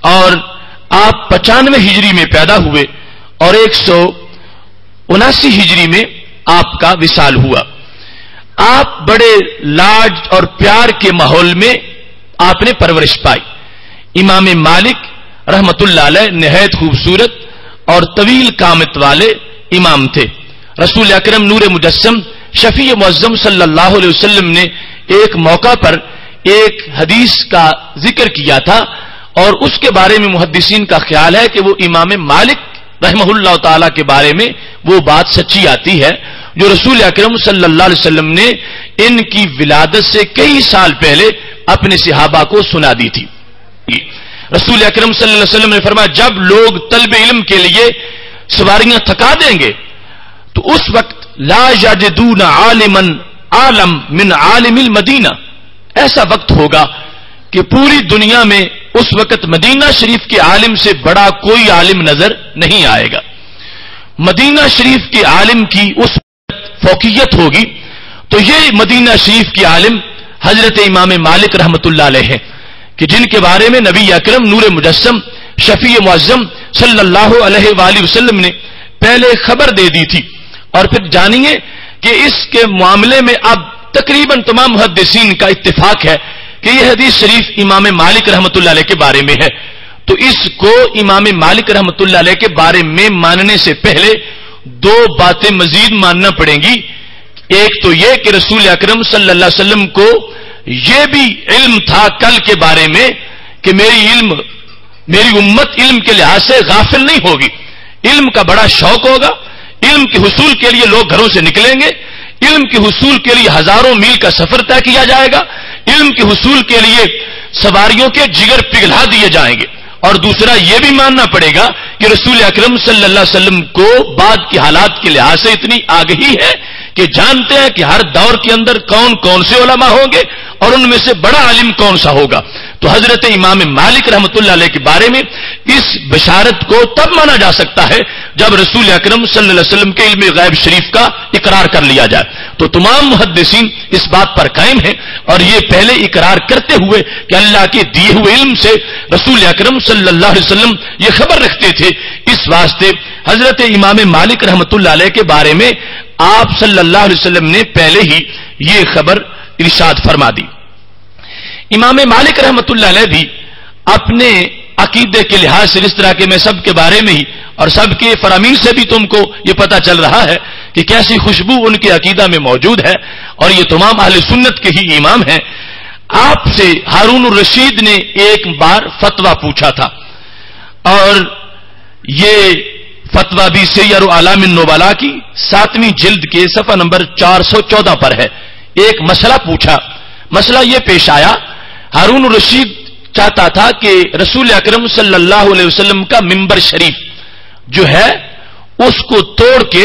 اور آپ 95 ہجری میں پیدا ہوئے اور 179 ہجری میں آپ کا وصال ہوا۔ آپ بڑے لاڈ اور پیار کے ماحول میں آپ نے پرورش پائی۔ امام مالک رحمت اللہ علیہ نہایت خوبصورت اور طویل قامت والے امام تھے۔ رسول اکرم نور مجسم شفیع معظم صلی اللہ علیہ وسلم نے ایک موقع پر ایک حدیث کا ذکر کیا تھا، اور اس کے بارے میں محدثین کا خیال ہے کہ وہ امام مالک رحمہ اللہ تعالی کے بارے میں وہ بات سچی آتی ہے جو رسول اکرم صلی اللہ علیہ وسلم نے ان کی ولادت سے کئی سال پہلے اپنے صحابہ کو سنا دی تھی۔ رسول اکرم صلی اللہ علیہ وسلم نے فرمایا جب لوگ طلب علم کے لیے سواریاں تھکا دیں گے تو اس وقت لا یجدون عالما عالم من عالم المدینہ، ایسا وقت ہوگا کہ پوری دنیا میں اس وقت مدینہ شریف کے عالم سے بڑا کوئی عالم نظر نہیں آئے گا۔ مدینہ شریف کے عالم کی اس وقت فوقیت ہوگی، تو یہ مدینہ شریف کے عالم حضرت امام مالک رحمت اللہ علیہ ہیں کہ جن کے بارے میں نبی اکرم نور مجسم شفیع معظم صلی اللہ علیہ وآلہ وسلم نے پہلے خبر دے دی تھی، اور پھر جانیے کہ اس کے معاملے میں اب تقریباً تمام محدثین کا اتفاق ہے کہ یہ حدیث شریف امام مالک رحمت اللہ علیہ کے بارے میں ہے۔ تو اس کو امام مالک رحمت اللہ علیہ کے بارے میں ماننے سے پہلے 2 باتیں مزید ماننا پڑیں گی۔ ایک تو یہ کہ رسول اکرم صلی اللہ علیہ وسلم کو یہ بھی علم تھا کل کے بارے میں کہ میری امت علم کے لحاظ سے غافل نہیں ہوگی، علم کا بڑا شوق ہوگا، علم کے حصول کے لیے لوگ گھروں سے نکلیں گے، علم کے حصول کے لیے ہزاروں میل کا سفر طے کیا جائے گا، علم کے حصول کے لیے سواریوں کے جگر پگھلا دیے جائیں گے۔ اور دوسرا یہ بھی ماننا پڑے گا کہ رسول اکرم صلی اللہ علیہ وسلم کو بعد کی حالات کے لحاظ سے اتنی آگہی ہے کہ جانتے ہیں کہ ہر دور کے اندر کون کون سے علماء ہوں گے اور ان میں سے بڑا عالم کون سا ہوگا۔ تو حضرت امام مالک رحمت اللہ علیہ کے بارے میں اس بشارت کو تب مانا جا سکتا ہے جب رسول اکرم صلی اللہ علیہ وسلم کے علم غیب شریف کا اقرار کر لیا جائے۔ تو تمام محدثین اس بات پر قائم ہیں اور یہ پہلے اقرار کرتے ہوئے کہ اللہ کے دیے ہوئے علم سے رسول اکرم صلی اللہ علیہ وسلم یہ خبر رکھتے تھے۔ اس واسطے حضرت امام مالک رحمت اللہ علیہ کے بارے میں آپ صلی اللہ علیہ وسلم نے پہلے ہی یہ خبر ارشاد فرما دی۔ امام مالک رحمت اللہ علیہ بھی اپنے عقیدے کے لحاظ سے، جس طرح کہ میں سب کے بارے میں ہی اور سب کے فرامین سے بھی تم کو یہ پتا چل رہا ہے کہ کیسی خوشبو ان کے عقیدہ میں موجود ہے، اور یہ تمام اہل سنت کے ہی امام ہیں. آپ سے ہارون الرشید نے ایک بار فتویٰ پوچھا تھا، اور یہ فتویٰ بھی سیر اعلام النبلاء کی 7ویں جلد کے صفحہ نمبر 414 پر ہے. ایک مسئلہ پوچھا. مسئلہ یہ پیش آیا، ہارون الرشید چاہتا تھا کہ رسول اکرم صلی اللہ علیہ وسلم کا منبر شریف جو ہے اس کو توڑ کے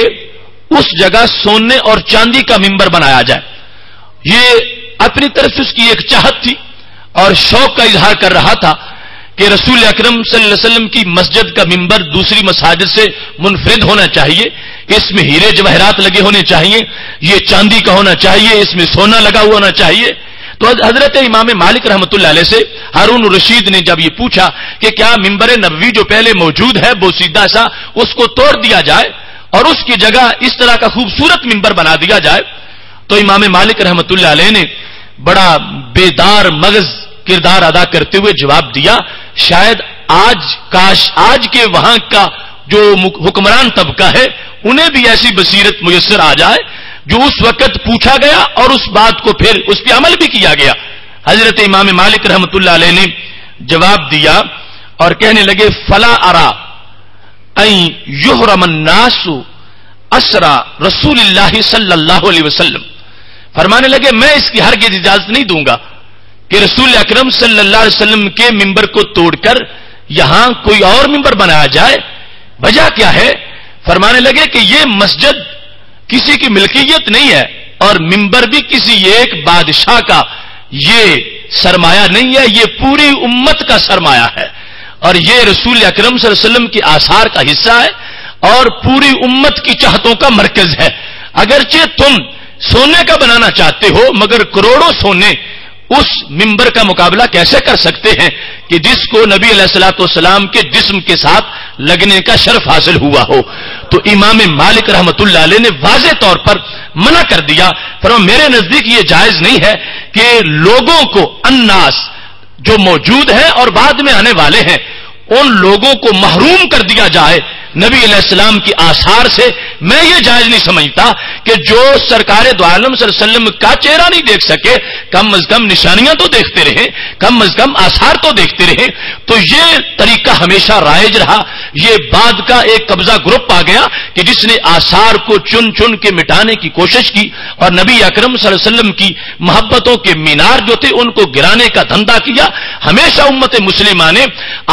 اس جگہ سونے اور چاندی کا منبر بنایا جائے. یہ اپنی طرف سے اس کی ایک چاہت تھی اور شوق کا اظہار کر رہا تھا کہ رسول اکرم صلی اللہ علیہ وسلم کی مسجد کا منبر دوسری مساجد سے منفرد ہونا چاہیے، اس میں ہیرے جواہرات لگے ہونے چاہیے، یہ چاندی کا ہونا چاہیے، اس میں سونا لگا ہوا ہونا چاہیے. تو حضرت امام مالک رحمۃ اللہ علیہ سے ہارون الرشید نے جب یہ پوچھا کہ کیا منبر نبوی جو پہلے موجود ہے بوسیدہ سا اس کو توڑ دیا جائے اور اس کی جگہ اس طرح کا خوبصورت منبر بنا دیا جائے، تو امام مالک رحمۃ اللہ علیہ نے بڑا بیدار مغز کردار ادا کرتے ہوئے جواب دیا، شاید آج کے وہاں کا جو حکمران طبقہ ہے انہیں بھی ایسی بصیرت میسر آ جائے جو اس وقت پوچھا گیا اور اس بات کو پھر اس پہ عمل بھی کیا گیا. حضرت امام مالک رحمۃ اللہ علیہ نے جواب دیا اور کہنے لگے، فلا ارا ان یحرم الناس اسرا رسول اللہ صلی اللہ علیہ وسلم. فرمانے لگے میں اس کی ہرگز اجازت نہیں دوں گا کہ رسول اکرم صلی اللہ علیہ وسلم کے منبر کو توڑ کر یہاں کوئی اور منبر بنایا جائے. وجہ کیا ہے؟ فرمانے لگے کہ یہ مسجد کسی کی ملکیت نہیں ہے اور منبر بھی کسی ایک بادشاہ کا یہ سرمایہ نہیں ہے، یہ پوری امت کا سرمایہ ہے، اور یہ رسول اکرم صلی اللہ علیہ وسلم کے آثار کا حصہ ہے اور پوری امت کی چاہتوں کا مرکز ہے. اگرچہ تم سونے کا بنانا چاہتے ہو مگر کروڑوں سونے اس منبر کا مقابلہ کیسے کر سکتے ہیں کہ جس کو نبی علیہ الصلوۃ والسلام کے جسم کے ساتھ لگنے کا شرف حاصل ہوا ہو. تو امام مالک رحمۃ اللہ علیہ نے واضح طور پر منع کر دیا. فرمایا میرے نزدیک یہ جائز نہیں ہے کہ لوگوں کو الناس جو موجود ہیں اور بعد میں آنے والے ہیں ان لوگوں کو محروم کر دیا جائے نبی علیہ السلام کی آثار سے. میں یہ جائز نہیں سمجھتا کہ جو سرکار دو عالم صلی اللہ علیہ وسلم کا چہرہ نہیں دیکھ سکے کم از کم نشانیاں تو دیکھتے رہیں، کم از کم آثار تو دیکھتے رہیں. تو یہ طریقہ ہمیشہ رائج رہا. یہ بعد کا ایک قبضہ گروپ آ گیا کہ جس نے آثار کو چن چن کے مٹانے کی کوشش کی اور نبی اکرم صلی اللہ علیہ وسلم کی محبتوں کے مینار جو تھے ان کو گرانے کا دھندا کیا. ہمیشہ امت مسلمہ نے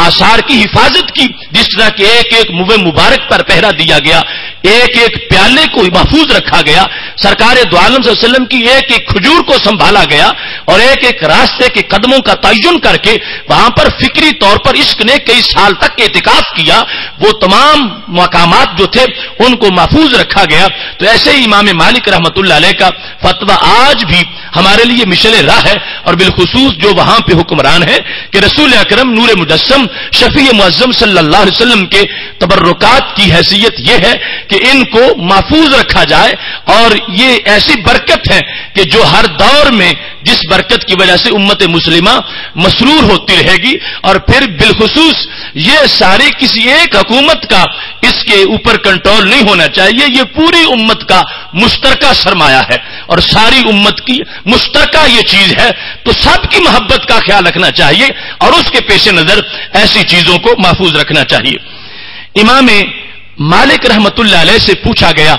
آثار کی حفاظت کی، جس طرح کہ ایک ایک موے مبارک پر پہرا دیا گیا، ایک ایک پیالے کو محفوظ رکھا گیا، سرکار دو عالم صلی اللہ علیہ وسلم کی ایک ایک کھجور کو سنبھالا گیا اور ایک ایک راستے کے قدموں کا تعین کر کے وہاں پر فکری طور پر عشق نے کئی سال تک اعتکاف کیا. وہ تمام مقامات جو تھے ان کو محفوظ رکھا گیا. تو ایسے ہی امام مالک رحمۃ اللہ علیہ کا فتویٰ آج بھی ہمارے لیے مشعل راہ ہے، اور بالخصوص جو وہاں پہ حکمران ہے کہ رسول اکرم نور مجسم شفیع معظم صلی اللہ علیہ وسلم کے تبرکات کی حیثیت یہ ہے کہ ان کو محفوظ رکھا جائے. اور یہ ایسی برکت ہے کہ جو ہر دور میں جس برکت کی وجہ سے امت مسلمہ مسرور ہوتی رہے گی، اور پھر بالخصوص یہ ساری کسی ایک حکومت کا اس کے اوپر کنٹرول نہیں ہونا چاہیے. یہ پوری امت کا مشترکہ سرمایہ ہے اور ساری امت کی مشترکہ یہ چیز ہے. تو سب کی محبت کا خیال رکھنا چاہیے اور اس کے پیش نظر ایسی چیزوں کو محفوظ رکھنا چاہیے. امام مالک رحمت اللہ علیہ سے پوچھا گیا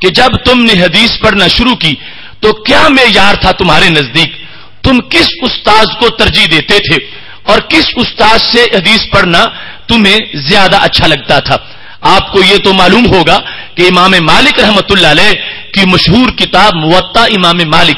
کہ جب تم نے حدیث پڑھنا شروع کی تو کیا معیار تھا تمہارے نزدیک؟ تم کس استاذ کو ترجیح دیتے تھے اور کس استاذ سے حدیث پڑھنا تمہیں زیادہ اچھا لگتا تھا؟ آپ کو یہ تو معلوم ہوگا کہ امام مالک رحمت اللہ علیہ کی مشہور کتاب موطا امام مالک،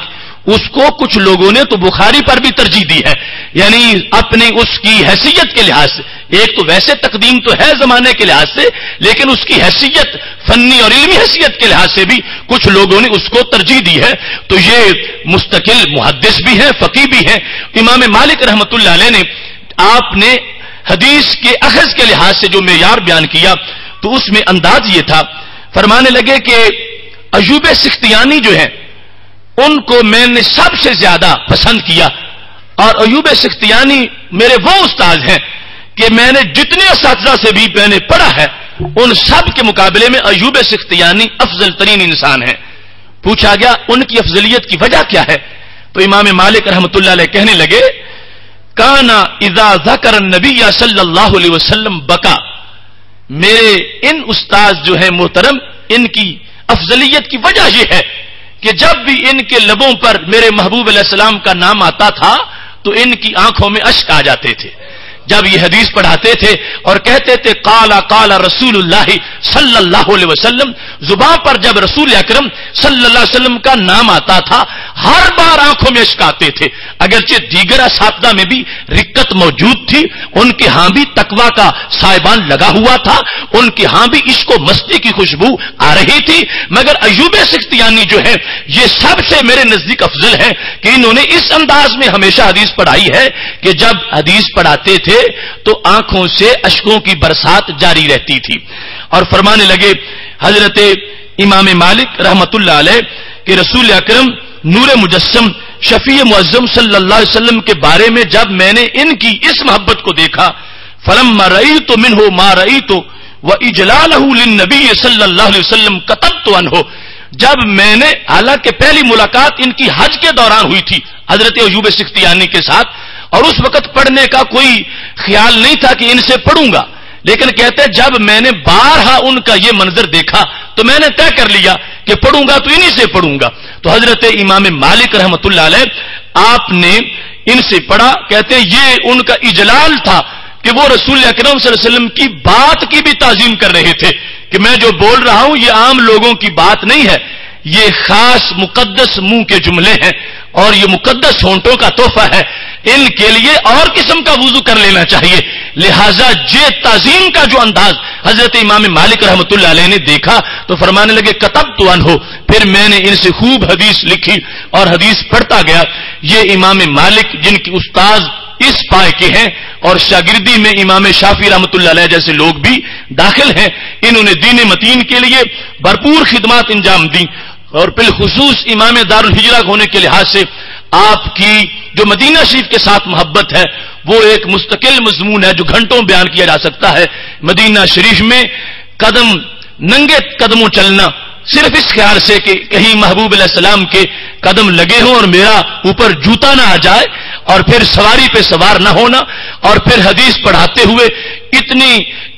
اس کو کچھ لوگوں نے تو بخاری پر بھی ترجیح دی ہے، یعنی اپنی اس کی حیثیت کے لحاظ سے. ایک تو ویسے تقدیم تو ہے زمانے کے لحاظ سے، لیکن اس کی حیثیت فنی اور علمی حیثیت کے لحاظ سے بھی کچھ لوگوں نے اس کو ترجیح دی ہے. تو یہ مستقل محدث بھی ہیں، فقیہ بھی ہیں. امام مالک رحمت اللہ علیہ نے آپ نے حدیث کے اخذ کے لحاظ سے جو معیار بیان کیا تو اس میں انداز یہ تھا، فرمانے لگے کہ ایوب سختیانی جو ہیں ان کو میں نے سب سے زیادہ پسند کیا، اور ایوب سختیانی میرے وہ استاد ہیں کہ میں نے جتنے اساتذہ سے بھی میں نے پڑھا ہے ان سب کے مقابلے میں ایوب سختیانی افضل ترین انسان ہیں. پوچھا گیا ان کی افضلیت کی وجہ کیا ہے؟ تو امام مالک رحمۃ اللہ علیہ کہنے لگے کانا اذا ذکر النبی صلی اللہ علیہ وسلم بکا. میرے ان استاذ جو ہیں محترم، ان کی افضلیت کی وجہ یہ ہے کہ جب بھی ان کے لبوں پر میرے محبوب علیہ السلام کا نام آتا تھا تو ان کی آنکھوں میں اشک آ جاتے تھے. جب یہ حدیث پڑھاتے تھے اور کہتے تھے قالا قالا رسول اللہ صلی اللہ علیہ وسلم، زبان پر جب رسول اکرم صلی اللہ علیہ وسلم کا نام آتا تھا ہر بار آنکھوں میں اشک آتے تھے. اگرچہ دیگر اساتذہ میں بھی رقت موجود تھی، ان کے ہاں بھی تقویٰ کا سائبان لگا ہوا تھا، ان کے ہاں بھی عشق و مستی کی خوشبو آ رہی تھی، مگر ایوب سختیانی جو ہے یہ سب سے میرے نزدیک افضل ہے کہ انہوں نے اس انداز میں ہمیشہ حدیث پڑھائی ہے کہ جب حدیث پڑھاتے تھے تو آنکھوں سے اشکوں کی برسات جاری رہتی تھی. اور فرمانے لگے حضرت امام مالک رحمت اللہ علیہ کہ رسول اکرم نور مجسم شفیع معظم صلی اللہ علیہ وسلم کے بارے میں جب میں نے ان کی اس محبت کو دیکھا فلما رأیت منہ ما رأیت واجلالہ للنبی صلی اللہ علیہ وسلم کتبت عنہ. جب میں نے، حالانکہ پہلی ملاقات ان کی حج کے دوران ہوئی تھی حضرت ایوب سختیانی کے ساتھ، اور اس وقت پڑھنے کا کوئی خیال نہیں تھا کہ ان سے پڑھوں گا، لیکن کہتے جب میں نے بارہا ان کا یہ منظر دیکھا تو میں نے طے کر لیا کہ پڑھوں گا تو انہی سے پڑھوں گا. تو حضرت امام مالک رحمت اللہ علیہ آپ نے ان سے پڑھا. کہتے یہ ان کا اجلال تھا کہ وہ رسول اکرم صلی اللہ علیہ وسلم کی بات کی بھی تعظیم کر رہے تھے کہ میں جو بول رہا ہوں یہ عام لوگوں کی بات نہیں ہے، یہ خاص مقدس منہ کے جملے ہیں اور یہ مقدس ہونٹوں کا تحفہ ہے، ان کے لیے اور قسم کا وضو کر لینا چاہیے. لہذا یہ تعظیم کا جو انداز حضرت امام مالک رحمت اللہ علیہ نے دیکھا تو فرمانے لگے کتبت عنہ. پھر میں نے ان سے خوب حدیث لکھی اور حدیث پڑھتا گیا. یہ امام مالک جن کی استاذ اس پائے کے ہیں اور شاگردی میں امام شافعی رحمت اللہ علیہ جیسے لوگ بھی داخل ہیں، انہوں نے دین متین کے لیے بھرپور خدمات انجام دی، اور بالخصوص امام دار الہجرہ ہونے کے لحاظ سے آپ کی جو مدینہ شریف کے ساتھ محبت ہے وہ ایک مستقل مضمون ہے جو گھنٹوں بیان کیا جا سکتا ہے. مدینہ شریف میں ننگے قدموں چلنا صرف اس خیال سے کہ کہیں محبوب علیہ السلام کے قدم لگے ہوں اور میرا اوپر جوتا نہ آ جائے، اور پھر سواری پہ سوار نہ ہونا، اور پھر حدیث پڑھاتے ہوئے اتنی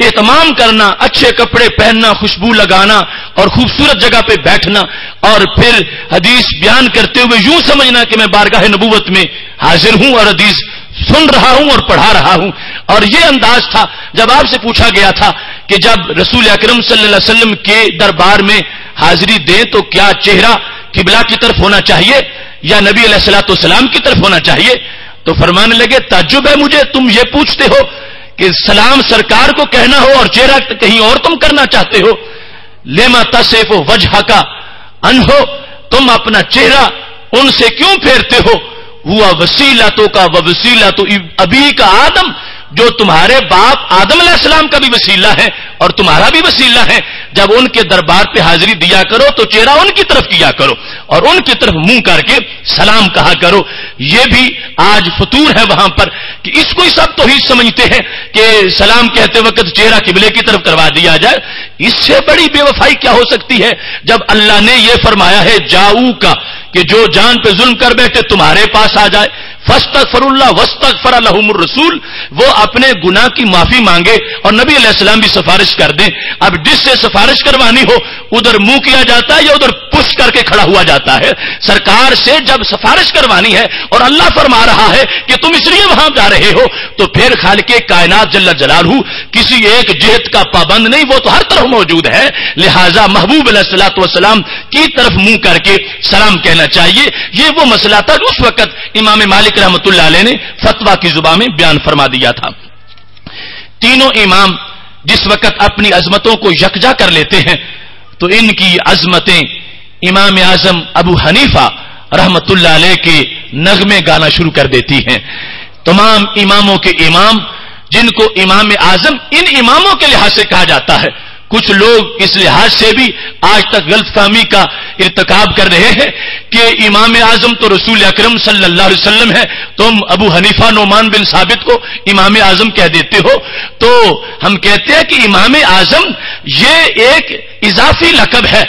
اہتمام کرنا، اچھے کپڑے پہننا، خوشبو لگانا اور خوبصورت جگہ پہ بیٹھنا، اور پھر حدیث بیان کرتے ہوئے یوں سمجھنا کہ میں بارگاہ نبوت میں حاضر ہوں اور حدیث سن رہا ہوں اور پڑھا رہا ہوں. اور یہ انداز تھا جب آپ سے پوچھا گیا تھا کہ جب رسول اکرم صلی اللہ علیہ وسلم کے دربار میں حاضری دیں تو کیا چہرہ قبلہ کی طرف ہونا چاہیے یا نبی علیہ الصلوۃ والسلام کی طرف ہونا چاہیے؟ تو فرمانے لگے تعجب ہے مجھے تم یہ پوچھتے ہو کہ سلام سرکار کو کہنا ہو اور چہرہ کہیں اور تم کرنا چاہتے ہو. لما تصف وجہک عنہ، تم اپنا چہرہ ان سے کیوں پھیرتے ہو؟ ہوا وسیلتوں کا و وسیلۃ ابی کا آدم، جو تمہارے باپ آدم علیہ السلام کا بھی وسیلہ ہے اور تمہارا بھی وسیلہ ہے. جب ان کے دربار پہ حاضری دیا کرو تو چہرہ ان کی طرف کیا کرو اور ان کی طرف منہ کر کے سلام کہا کرو. یہ بھی آج فطور ہے وہاں پر کہ اس کو سب تو ہی سمجھتے ہیں کہ سلام کہتے وقت چہرہ قبلے کی طرف کروا دیا جائے. اس سے بڑی بے وفائی کیا ہو سکتی ہے جب اللہ نے یہ فرمایا ہے جاؤ کا کہ جو جان پہ ظلم کر بیٹھے تمہارے پاس آ جائے. فاستغفر اللہ واستغفر لهم الرسول، وہ اپنے گناہ کی معافی مانگے اور نبی علیہ السلام بھی سفارش کر دیں. اب جس سے سفارش کروانی ہو ادھر منہ کیا جاتا ہے یا ادھر پش کر کے کھڑا ہوا جاتا ہے؟ سرکار سے جب سفارش کروانی ہے اور اللہ فرما رہا ہے کہ تم اس لیے وہاں جا رہے ہو تو پھر خالق کائنات جل جلالہ کسی ایک جہت کا پابند نہیں، وہ تو ہر طرف موجود ہے. لہذا محبوب علیہ الصلوۃ والسلام کی طرف منہ کر کے سلام کہنا چاہیے. یہ وہ مسئلہ تھا اس وقت امام مالک رحمت اللہ علیہ نے فتویٰ کی زبان میں بیان فرما دیا تھا. تینوں امام جس وقت اپنی عظمتوں کو یکجا کر لیتے ہیں تو ان کی عظمتیں امام اعظم ابو حنیفہ رحمت اللہ علیہ کے نغمے گانا شروع کر دیتی ہیں. تمام اماموں کے امام جن کو امام اعظم ان اماموں کے لحاظ سے کہا جاتا ہے، کچھ لوگ اس لحاظ سے بھی آج تک غلط فہمی کا ارتکاب کر رہے ہیں کہ امام اعظم تو رسول اکرم صلی اللہ علیہ وسلم ہے، تم ابو حنیفہ نعمان بن ثابت کو امام اعظم کہہ دیتے ہو. تو ہم کہتے ہیں کہ امام اعظم یہ ایک اضافی لقب ہے،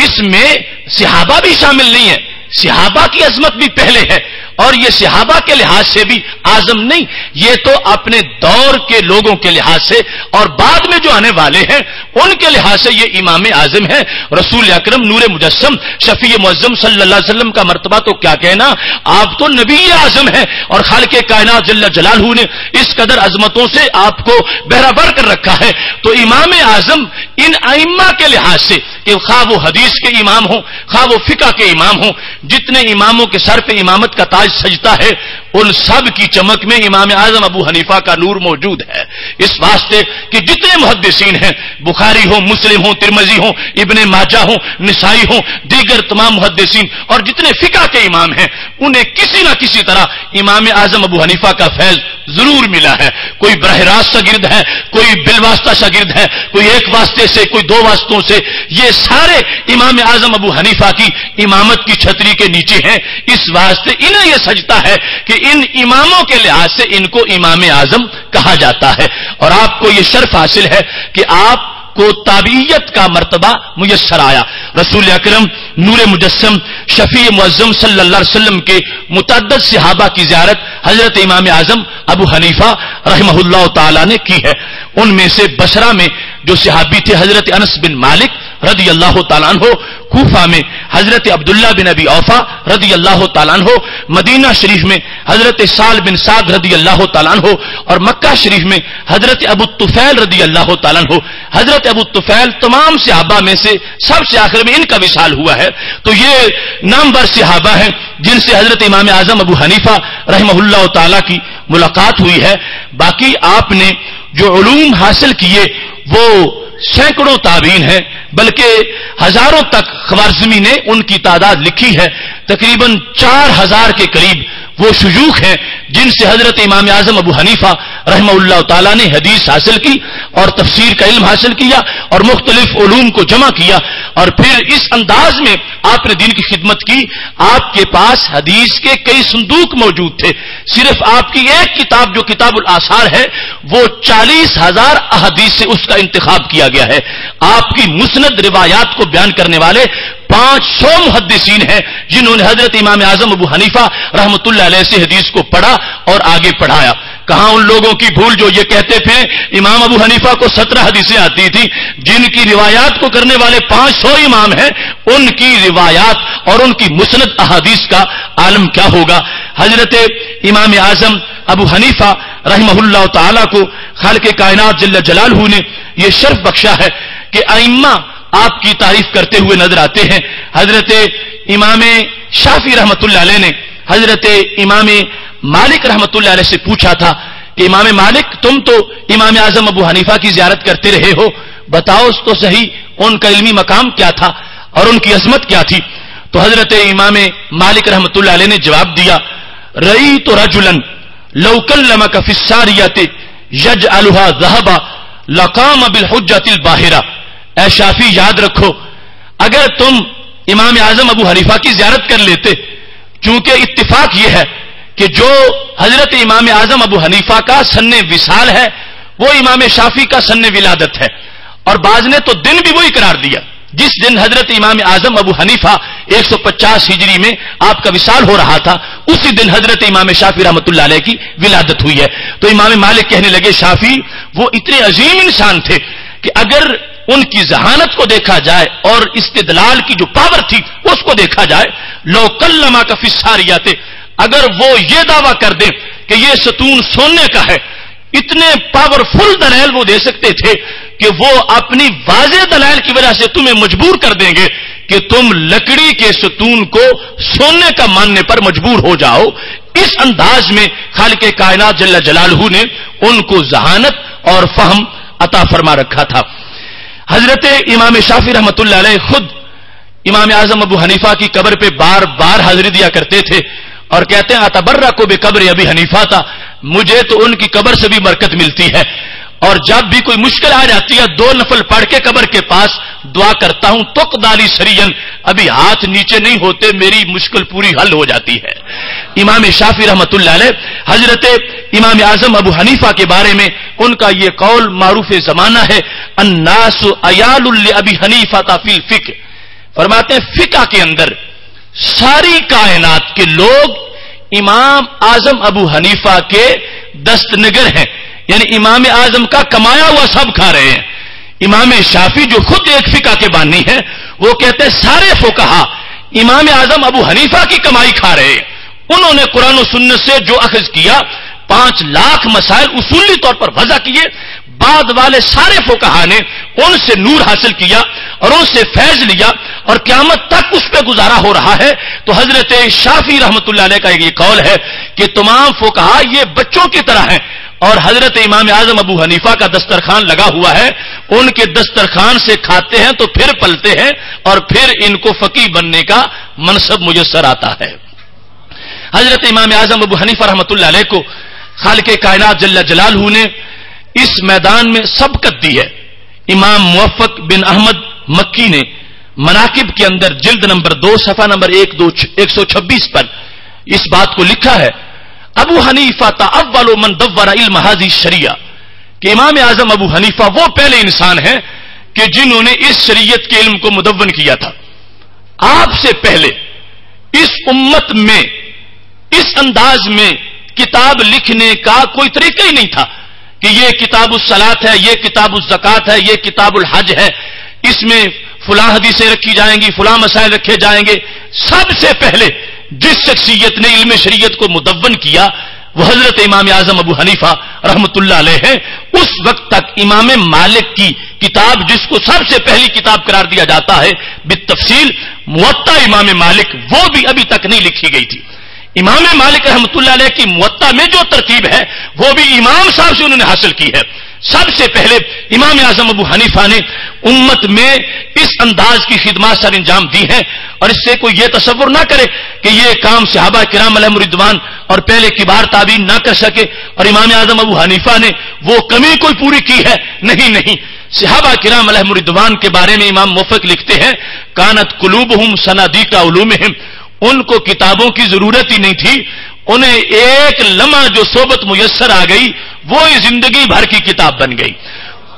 اس میں صحابہ بھی شامل نہیں ہے، صحابہ کی عظمت بھی پہلے ہے، اور یہ صحابہ کے لحاظ سے بھی اعظم نہیں، یہ تو اپنے دور کے لوگوں کے لحاظ سے اور بعد میں جو آنے والے ہیں ان کے لحاظ سے یہ امام اعظم ہے. رسول اکرم نور مجسم شفیع معظم صلی اللہ علیہ وسلم کا مرتبہ تو کیا کہنا، آپ تو نبی اعظم ہیں، اور خالق کائنات جل جلالہ نے اس قدر عظمتوں سے آپ کو بہرابر کر رکھا ہے. تو امام اعظم ان ائمہ کے لحاظ سے کہ خواہ وہ حدیث کے امام ہوں، خواہ وہ فقہ کے امام ہوں، جتنے اماموں کے سر پہ امامت کا تاج سجتا ہے ان سب کی چمک میں امام اعظم ابو حنیفہ کا نور موجود ہے. اس واسطے کہ جتنے محدثین ہیں، بخاری ہوں، مسلم ہوں، ترمذی ہوں، ابن ماجہ ہوں، نسائی ہوں، دیگر تمام محدثین اور جتنے فقہ کے امام ہیں، انہیں کسی نہ کسی طرح امام اعظم ابو حنیفہ کا فیض ضرور ملا ہے. کوئی براہ راست شاگرد ہے، کوئی بالواسطہ شاگرد ہے، کوئی ایک واسطے سے، کوئی دو واسطوں سے، یہ سارے امام اعظم ابو حنیفہ کی امامت کی چھتری کے نیچے ہیں. اس واسطے انہیں یہ سجتا ہے کہ ان اماموں کے لحاظ سے ان کو امام اعظم کہا جاتا ہے. اور آپ کو یہ شرف حاصل ہے کہ آپ کو تابعیت کا مرتبہ میسر آیا. رسول اکرم نور مجسم شفیع معظم صلی اللہ علیہ وسلم کے متعدد صحابہ کی زیارت حضرت امام اعظم ابو حنیفہ رحمہ اللہ تعالی نے کی ہے. ان میں سے بصرہ میں جو صحابی تھے حضرت انس بن مالک رضی اللہ تعالیٰ عنہ، کوفہ میں حضرت عبداللہ بن ابی اوفا رضی اللہ تعالیٰ عنہ، مدینہ شریف میں حضرت سال بن سعد رضی اللہ تعالیٰ عنہ، اور مکہ شریف میں حضرت ابو الطفیل رضی اللہ تعالیٰ عنہ. حضرت ابو الطفیل تمام صحابہ میں سے سب سے آخر میں ان کا وصال ہوا ہے. تو یہ نامور صحابہ ہیں جن سے حضرت امام اعظم ابو حنیفہ رحمہ اللہ تعالیٰ کی ملاقات ہوئی ہے. باقی آپ نے جو علوم حاصل کیے وہ سینکڑوں تابعین ہیں، بلکہ ہزاروں تک خوارزمی نے ان کی تعداد لکھی ہے. تقریباً 4000 کے قریب وہ شیوخ ہیں جن سے حضرت امام اعظم ابو حنیفہ رحمہ اللہ تعالیٰ نے حدیث حاصل کی اور تفسیر کا علم حاصل کیا اور مختلف علوم کو جمع کیا، اور پھر اس انداز میں آپ نے دین کی خدمت کی. آپ کے پاس حدیث کے کئی صندوق موجود تھے. صرف آپ کی ایک کتاب جو کتاب الاثار ہے وہ 40,000 احادیث سے اس کا انتخاب کیا گیا ہے. آپ کی مسند روایات کو بیان کرنے والے 500 محدثین ہیں جنہوں نے حضرت امام اعظم ابو حنیفہ رحمۃ اللہ علیہ سے حدیث کو پڑھا اور آگے پڑھایا. کہاں ان لوگوں کی بھول جو یہ کہتے تھے امام ابو حنیفہ کو 17 حدیثیں آتی تھی، جن کی روایات کو کرنے والے 500 امام ہیں، ان کی روایات اور ان کی مسند احادیث کا عالم کیا ہوگا. حضرت امام اعظم ابو حنیفہ رحمہ اللہ تعالی کو خالق کائنات جل جلالہ نے یہ شرف بخشا ہے کہ ائمہ آپ کی تعریف کرتے ہوئے نظر آتے ہیں. حضرت امام شافعی رحمۃ اللہ علیہ نے حضرت امام مالک رحمۃ اللہ علیہ سے پوچھا تھا کہ امام مالک تم تو امام اعظم ابو حنیفہ کی زیارت کرتے رہے ہو، بتاؤ تو صحیح ان کا علمی مقام کیا تھا اور ان کی عظمت کیا تھی. تو حضرت امام مالک رحمۃ اللہ علیہ نے جواب دیا، رأیت رجلا لو کلمک فی الساریۃ یجعلها ذهبا لقام بالحجۃ الباہرہ. اے شافعی یاد رکھو، اگر تم امام اعظم ابو حنیفہ کی زیارت کر لیتے، چونکہ اتفاق یہ ہے کہ جو حضرت امام اعظم ابو حنیفہ کا سن وصال ہے وہ امام شافعی کا سن ولادت ہے، اور بعض نے تو دن بھی وہی قرار دیا جس دن حضرت امام اعظم ابو حنیفہ 150 ہجری میں آپ کا وصال ہو رہا تھا، اسی دن حضرت امام شافعی رحمۃ اللہ علیہ کی ولادت ہوئی ہے. تو امام مالک کہنے لگے شافعی وہ اتنے عظیم انسان تھے کہ اگر ان کی ذہانت کو دیکھا جائے اور استدلال کی جو پاور تھی اس کو دیکھا جائے، لو کلمک فی الساریۃ، اگر وہ یہ دعویٰ کر دیں کہ یہ ستون سونے کا ہے، اتنے پاورفل دلائل وہ دے سکتے تھے کہ وہ اپنی واضح دلائل کی وجہ سے تمہیں مجبور کر دیں گے کہ تم لکڑی کے ستون کو سونے کا ماننے پر مجبور ہو جاؤ. اس انداز میں خالق کائنات جل جلالہ نے ان کو ذہانت اور فہم عطا فرما رکھا تھا. حضرت امام شافعی رحمۃ اللہ علیہ خود امام اعظم ابو حنیفہ کی قبر پہ بار بار حاضری دیا کرتے تھے اور کہتے ہیں اتبرک بقبر ابی حنیفہ تھا، مجھے تو ان کی قبر سے بھی برکت ملتی ہے. اور جب بھی کوئی مشکل آ جاتی ہے 2 نفل پڑھ کے قبر کے پاس دعا کرتا ہوں، تقدالی سرین، ابھی ہاتھ نیچے نہیں ہوتے میری مشکل پوری حل ہو جاتی ہے۔ امام شافعی رحمۃ اللہ علیہ، حضرت امام اعظم ابو حنیفہ کے بارے میں ان کا یہ قول معروف زمانہ ہے، الناس عیال لابی حنیفہ فی الفقہ، فرماتے ہیں فقہ کے اندر ساری کائنات کے لوگ امام اعظم ابو حنیفہ کے دست نگر ہیں، یعنی امام اعظم کا کمایا ہوا سب کھا رہے ہیں۔ امام شافعی جو خود ایک فقہ کے بانی ہیں، وہ کہتے ہیں سارے فقہا امام اعظم ابو حنیفہ کی کمائی کھا رہے ہیں۔ انہوں نے قرآن و سنت سے جو اخذ کیا، 5 لاکھ مسائل اصولی طور پر وضع کیے، بعد والے سارے فقہا نے ان سے نور حاصل کیا اور ان سے فیض لیا اور قیامت تک اس پہ گزارا ہو رہا ہے۔ تو حضرت شافعی رحمۃ اللہ علیہ کا یہ قول ہے کہ تمام فقہا یہ بچوں کی طرح ہیں، اور حضرت امام اعظم ابو حنیفہ کا دسترخوان لگا ہوا ہے، ان کے دسترخوان سے کھاتے ہیں تو پھر پلتے ہیں اور پھر ان کو فقیہ بننے کا منصب میسر آتا ہے۔ حضرت امام اعظم ابو حنیفہ رحمۃ اللہ علیہ کو خالق کائنات جل جلالہ نے اس میدان میں سبقت دی ہے۔ امام موفق بن احمد مکی نے مناقب کے اندر جلد نمبر 2 صفحہ نمبر 126 پر اس بات کو لکھا ہے، ابو حنیفہ اول من دور علم هذه الشریعہ، کہ امام اعظم ابو حنیفہ وہ پہلے انسان ہیں کہ جنہوں نے اس شریعت کے علم کو مدون کیا تھا۔ آپ سے پہلے اس امت میں اس انداز میں کتاب لکھنے کا کوئی طریقہ ہی نہیں تھا کہ یہ کتاب الصلاۃ ہے، یہ کتاب الزکات ہے، یہ کتاب الحج ہے، اس میں فلاں حدیثیں رکھی جائیں گی، فلاں مسائل رکھے جائیں گے۔ سب سے پہلے جس شخصیت نے علم شریعت کو مدون کیا وہ حضرت امام اعظم ابو حنیفہ رحمۃ اللہ علیہ ہے۔ اس وقت تک امام مالک کی کتاب، جس کو سب سے پہلی کتاب قرار دیا جاتا ہے بالتفصیل، موطا امام مالک، وہ بھی ابھی تک نہیں لکھی گئی تھی۔ امام مالک رحمۃ اللہ علیہ کی موطا میں جو ترتیب ہے وہ بھی امام صاحب سے انہوں نے حاصل کی ہے۔ سب سے پہلے امام اعظم ابو حنیفہ نے امت میں اس انداز کی خدمات سر انجام دی ہیں، اور اس سے کوئی یہ تصور نہ کرے کہ یہ کام صحابہ کرام علیہم رضوان اور پہلے کبار تابعین نہ کر سکے اور امام اعظم ابو حنیفہ نے وہ کمی کوئی پوری کی ہے، نہیں۔ صحابہ کرام علیہم رضوان کے بارے میں امام موفق لکھتے ہیں، کانت قلوبہم صنادیق علومہم، ان کو کتابوں کی ضرورت ہی نہیں تھی، انہیں ایک لمحہ جو صحبت میسر آ گئی وہ زندگی بھر کی کتاب بن گئی۔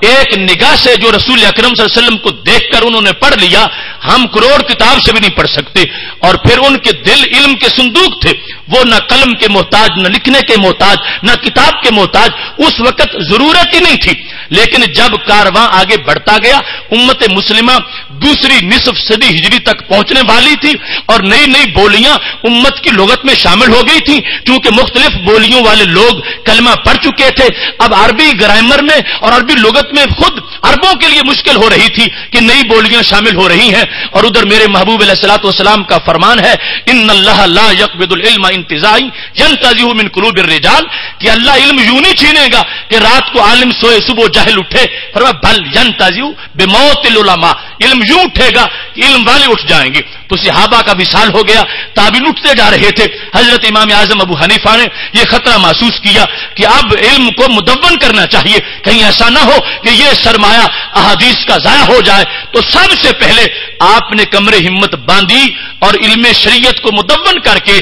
ایک نگاہ سے جو رسول اکرم صلی اللہ علیہ وسلم کو دیکھ کر انہوں نے پڑھ لیا، ہم کروڑ کتاب سے بھی نہیں پڑھ سکتے۔ اور پھر ان کے دل علم کے صندوق تھے، وہ نہ قلم کے محتاج، نہ لکھنے کے محتاج، نہ کتاب کے محتاج، اس وقت ضرورت ہی نہیں تھی۔ لیکن جب کارواں آگے بڑھتا گیا، امت مسلمہ دوسری نصف صدی ہجری تک پہنچنے والی تھی اور نئی نئی بولیاں امت کی لغت میں شامل ہو گئی تھی، کیونکہ مختلف بولیوں والے لوگ کلمہ پڑھ چکے تھے۔ اب عربی گرامر میں اور عربی لغت میں خود عربوں کے لیے مشکل ہو رہی تھی کہ نئی بولیاں شامل ہو رہی ہیں، اور ادھر میرے محبوب علیہ الصلوۃ والسلام کا فرمان ہے، ان اللہ لا یقبض العلم انتزاعی ینتزعه من قلوب الرجال، کہ اللہ علم یوں نہیں چھینے گا کہ رات کو عالم سوئے صبح جاہل اٹھے، فرمایا بل ینتزع بموت العلماء، علم یوں اٹھے گا کہ علم والے اٹھ جائیں گے۔ تو صحابہ کا وصال ہو گیا، تابعین اٹھتے جا رہے تھے۔ حضرت امام اعظم ابو حنیفہ نے یہ خطرہ محسوس کیا کہ اب علم کو مدون کرنا چاہیے، کہیں ایسا نہ ہو کہ یہ سرمایہ احادیث کا ضائع ہو جائے۔ تو سب سے پہلے آپ نے کمر ہمت باندھی اور علم شریعت کو مدون کر کے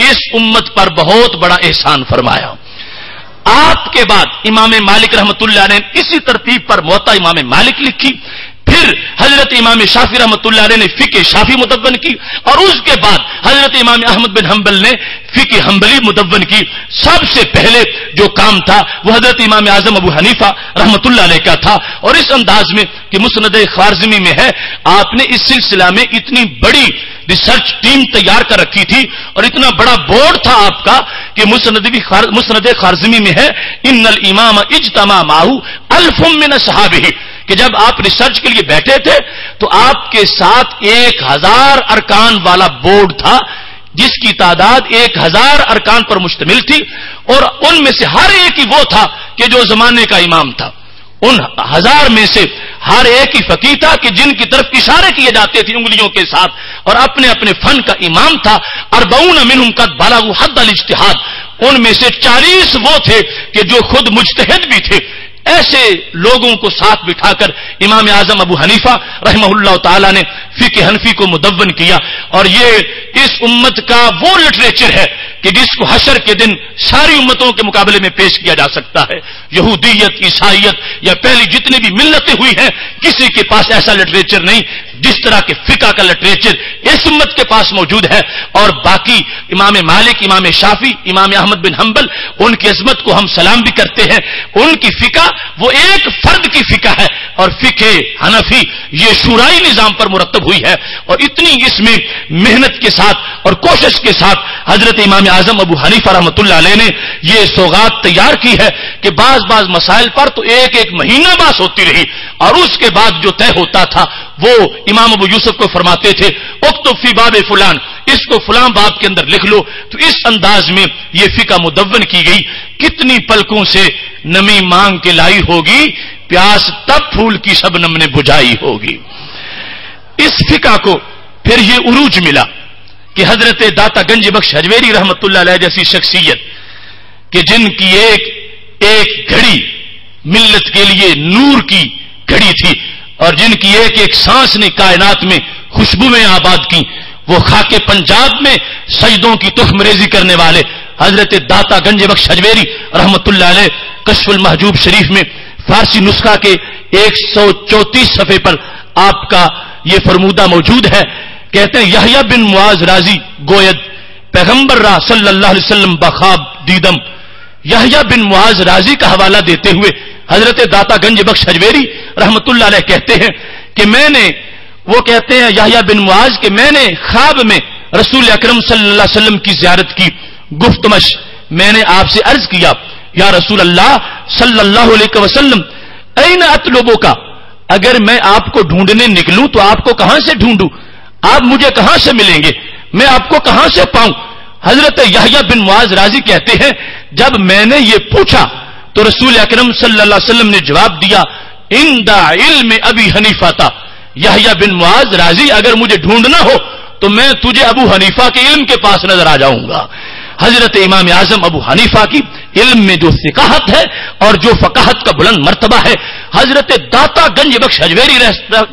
اس امت پر بہت بڑا احسان فرمایا۔ آپ کے بعد امام مالک رحمۃ اللہ نے اسی ترتیب پر موطا امام مالک لکھی، پھر حضرت امام شافعی رحمۃ اللہ علیہ نے فقہ شافعی مدون کی، اور اس کے بعد حضرت امام احمد بن حنبل نے فقہ حنبلی مدون کی۔ سب سے پہلے جو کام تھا وہ حضرت امام اعظم ابو حنیفہ رحمۃ اللہ علیہ کا تھا، اور اس انداز میں کہ مسند خوارزمی میں ہے، آپ نے اس سلسلہ میں اتنی بڑی ریسرچ ٹیم تیار کر رکھی تھی اور اتنا بڑا بورڈ تھا آپ کا کہ مسند خوارزمی میں ہے، ان الامام اجتمع معه 1000 من اصحابہ، کہ جب آپ ریسرچ کے لیے بیٹھے تھے تو آپ کے ساتھ 1000 ارکان والا بورڈ تھا، جس کی تعداد 1000 ارکان پر مشتمل تھی، اور ان میں سے ہر ایک ہی وہ تھا کہ جو زمانے کا امام تھا۔ ان 1000 میں سے ہر ایک ہی فقیہ تھا کہ جن کی طرف اشارے کیے جاتے تھے انگلیوں کے ساتھ، اور اپنے اپنے فن کا امام تھا۔ 40 منهم قد بلغوا حد الاجتہاد، ان میں سے 40 وہ تھے کہ جو خود مجتہد بھی تھے، ایسے لوگوں کو ساتھ بٹھا کر امام اعظم ابو حنیفہ رحمہ اللہ تعالی نے فقہ حنفی کو مدون کیا، اور یہ اس امت کا وہ لٹریچر ہے کہ جس کو حشر کے دن ساری امتوں کے مقابلے میں پیش کیا جا سکتا ہے۔ یہودیت، عیسائیت یا پہلی جتنی بھی ملتیں ہوئی ہیں، کسی کے پاس ایسا لٹریچر نہیں جس طرح کے فقہ کا لٹریچر اس امت کے پاس موجود ہے۔ اور باقی امام مالک، امام شافعی، امام احمد بن حنبل، ان کی عظمت کو ہم سلام بھی کرتے ہیں۔ ان کی فقہ وہ ایک فرد کی فقہ ہے، اور فقہ حنفی یہ شورائی نظام پر مرتب ہوئی ہے، اور اتنی اس میں محنت کے ساتھ اور کوشش کے ساتھ حضرت امام اعظم ابو حنیفہ رحمۃ اللہ علیہ نے یہ سوغات تیار کی ہے کہ بعض مسائل پر تو ایک مہینہ بحث ہوتی رہی، اور اس کے بعد جو طے ہوتا تھا وہ امام ابو یوسف کو فرماتے تھے اکتب فی باب فلان، اس کو فلاں باب کے اندر لکھ لو۔ تو اس انداز میں یہ فقہ مدون کی گئی۔ کتنی پلکوں سے نمی مانگ کے لائی ہوگی، پیاس تب پھول کی شبنم نے بجھائی ہوگی۔ اس فقہ کو پھر یہ عروج ملا کہ حضرت داتا گنج بخش حجویری رحمت اللہ علیہ جیسی شخصیت کہ جن کی ایک گھڑی ملت کے لیے نور کی گھڑی تھی، اور جن کی ایک سانس نے کائنات میں خوشبو میں آباد کی، وہ خاک پنجاب میں سجدوں کی تخم ریزی کرنے والے حضرت داتا گنج بخش حجویری رحمت اللہ علیہ کشف المحجوب شریف میں فارسی نسخہ کے 134 صفحے پر آپ کا یہ فرمودہ موجود ہے۔ کہتے ہیں یحییٰ بن معاذ رازی گوید پیغمبر را صلی اللہ علیہ وسلم بخواب دیدم۔ یحییٰ بن معاذ رازی کا حوالہ دیتے ہوئے حضرت داتا گنج بخش حجویری رحمت اللہ علیہ کہتے ہیں کہ وہ کہتے ہیں یحییٰ بن معاذ کہ میں نے خواب میں رسول اکرم صلی اللہ علیہ وسلم کی زیارت کی۔ گفتمش میں نے آپ سے عرض کیا یا رسول اللہ صلی اللہ علیہ وسلم این اطلبو کا، اگر میں آپ کو ڈھونڈنے نکلوں تو آپ کو کہاں سے ڈھونڈوں؟ آپ مجھے کہاں سے ملیں گے؟ میں آپ کو کہاں سے پاؤں؟ حضرت یحییٰ بن معاذ رازی کہتے ہیں جب میں نے یہ پوچھا تو رسول اکرم صلی اللہ علیہ وسلم نے جواب دیا عند علم ابی حنیفہ تھا، یحییٰ بن معاذ رازی اگر مجھے ڈھونڈنا ہو تو میں تجھے ابو حنیفہ کے علم کے پاس نظر آ جاؤں گا۔ حضرت امام اعظم ابو حنیفہ کی علم میں جو فقاہت ہے اور جو فقاہت کا بلند مرتبہ ہے، حضرت داتا گنج بخش حجویری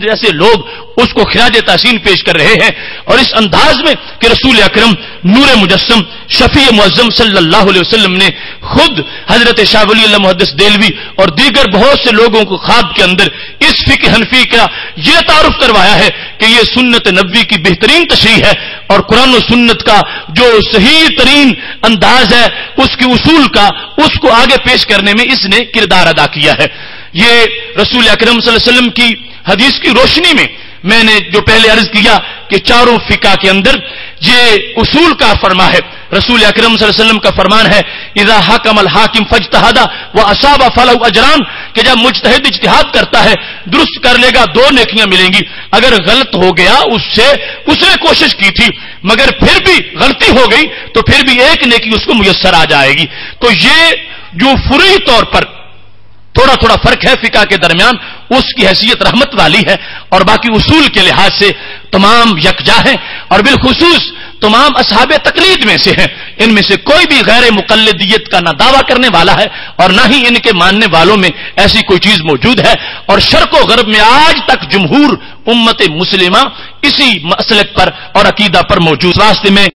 جیسے لوگ اس کو خراج تحسین پیش کر رہے ہیں، اور اس انداز میں کہ رسول اکرم نور مجسم شفیع معظم صلی اللہ علیہ وسلم نے خود حضرت شاہ ولی اللہ محدث دہلوی اور دیگر بہت سے لوگوں کو خواب کے اندر اس فقہ حنفی کا یہ تعارف کروایا ہے کہ یہ سنت نبوی کی بہترین تشریح ہے، اور قرآن و سنت کا جو صحیح ترین انداز ہے اس کے اصول کا، اس کو آگے پیش کرنے میں اس نے کردار ادا کیا ہے۔ یہ رسول اکرم صلی اللہ علیہ وسلم کی حدیث کی روشنی میں نے جو پہلے عرض کیا کہ چاروں فقہ کے اندر یہ اصول کا فرما ہے۔ رسول اکرم صلی اللہ علیہ وسلم کا فرمان ہے اذا حکم الحاکم فاجتہد واصاب فلہ اجران، کہ جب مجتہد اجتہاد کرتا ہے درست کر لے گا 2 نیکیاں ملیں گی، اگر غلط ہو گیا اس نے کوشش کی تھی مگر پھر بھی غلطی ہو گئی تو پھر بھی 1 نیکی اس کو میسر آ جائے گی۔ تو یہ جو فروعی طور پر تھوڑا فرق ہے فقہ کے درمیان، اس کی حیثیت رحمت والی ہے، اور باقی اصول کے لحاظ سے تمام یکجا ہیں، اور بالخصوص تمام اصحاب تقلید میں سے ہیں۔ ان میں سے کوئی بھی غیر مقلدیت کا نہ دعویٰ کرنے والا ہے اور نہ ہی ان کے ماننے والوں میں ایسی کوئی چیز موجود ہے، اور شرق و غرب میں آج تک جمہور امت مسلمہ اسی مسلک پر اور عقیدہ پر موجود۔ واسطے میں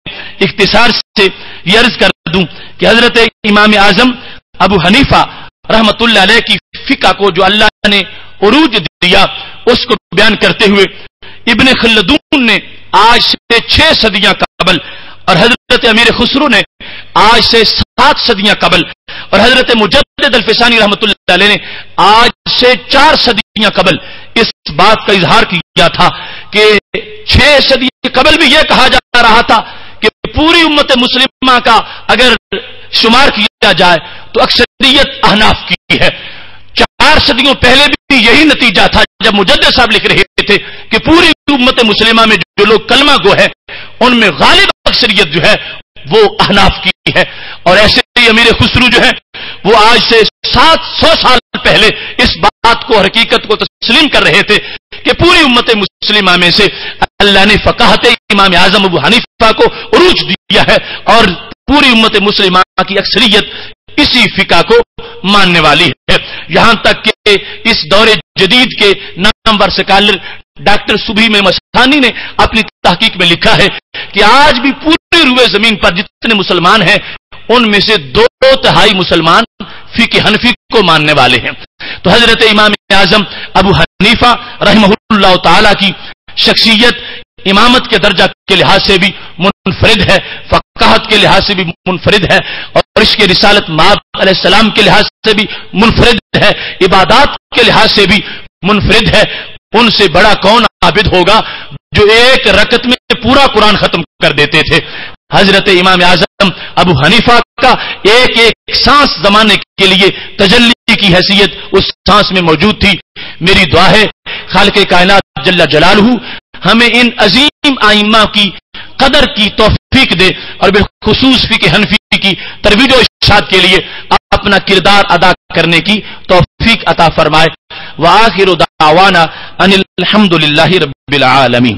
اختصار سے یہ عرض کر دوں کہ حضرت امام اعظم ابو حنیفہ رحمت اللہ علیہ کی فقہ کو جو اللہ نے عروج دیا اس کو بیان کرتے ہوئے ابن خلدون نے آج سے 6 صدیاں قبل، اور حضرت امیر خسرو نے آج سے 7 صدیاں قبل، اور حضرت مجدد الفسانی رحمت اللہ علیہ نے آج سے 4 صدیاں قبل اس بات کا اظہار کیا تھا کہ 6 صدی قبل بھی یہ کہا جا رہا تھا کہ پوری امت مسلمہ کا اگر شمار کیا جائے تو اکثریت احناف کی ہے۔ 4 صدیوں پہلے بھی یہی نتیجہ تھا جب مجدد صاحب لکھ رہے تھے کہ پوری امت مسلمہ میں جو لوگ کلمہ گو ہے ان میں غالب اکثریت جو ہے وہ احناف کی ہے، اور ایسے ہی امیر خسرو جو ہے وہ آج سے 700 سال پہلے اس بات کو حقیقت کو تسلیم کر رہے تھے کہ پوری امت مسلمہ میں سے اللہ نے فقاہت امام اعظم ابو حنیفہ کو عروج دیا ہے، اور پوری امت مسلمہ کی اکثریت اسی فقہ کو ماننے والی ہے۔ یہاں تک کہ اس دور جدید کے نامور سکالر ڈاکٹر صبحی میں مسانی نے اپنی تحقیق میں لکھا ہے کہ آج بھی پورے روئے زمین پر جتنے مسلمان ہیں ان میں سے 2/3 مسلمان فقہ حنفی کو ماننے والے ہیں. تو حضرت امام اعظم ابو حنیفہ رحمہ اللہ تعالی کی شخصیت امامت کے درجہ کے لحاظ سے بھی منفرد ہے، فقاہت کے لحاظ سے بھی منفرد ہے، اور اس کے رسالت مآب علیہ السلام کے لحاظ سے بھی منفرد ہے، عبادات کے لحاظ سے بھی منفرد ہے. ان سے بڑا کون عابد ہوگا جو ایک رکعت میں پورا قرآن ختم کر دیتے تھے. حضرت امام اعظم ابو حنیفہ کا ایک ایک سانس زمانے کے لیے تجلی کی حیثیت اس سانس میں موجود تھی. میری دعا ہے خالق کائنات جل جلالہ ہمیں ان عظیم ائمہ کی قدر کی توفیق دے اور بالخصوص فقہ حنفی کی ترویج و ارشاد کے لیے اپنا کردار ادا کرنے کی توفیق عطا فرمائے. وآخر دعوانا ان الحمد للہ رب العالمین.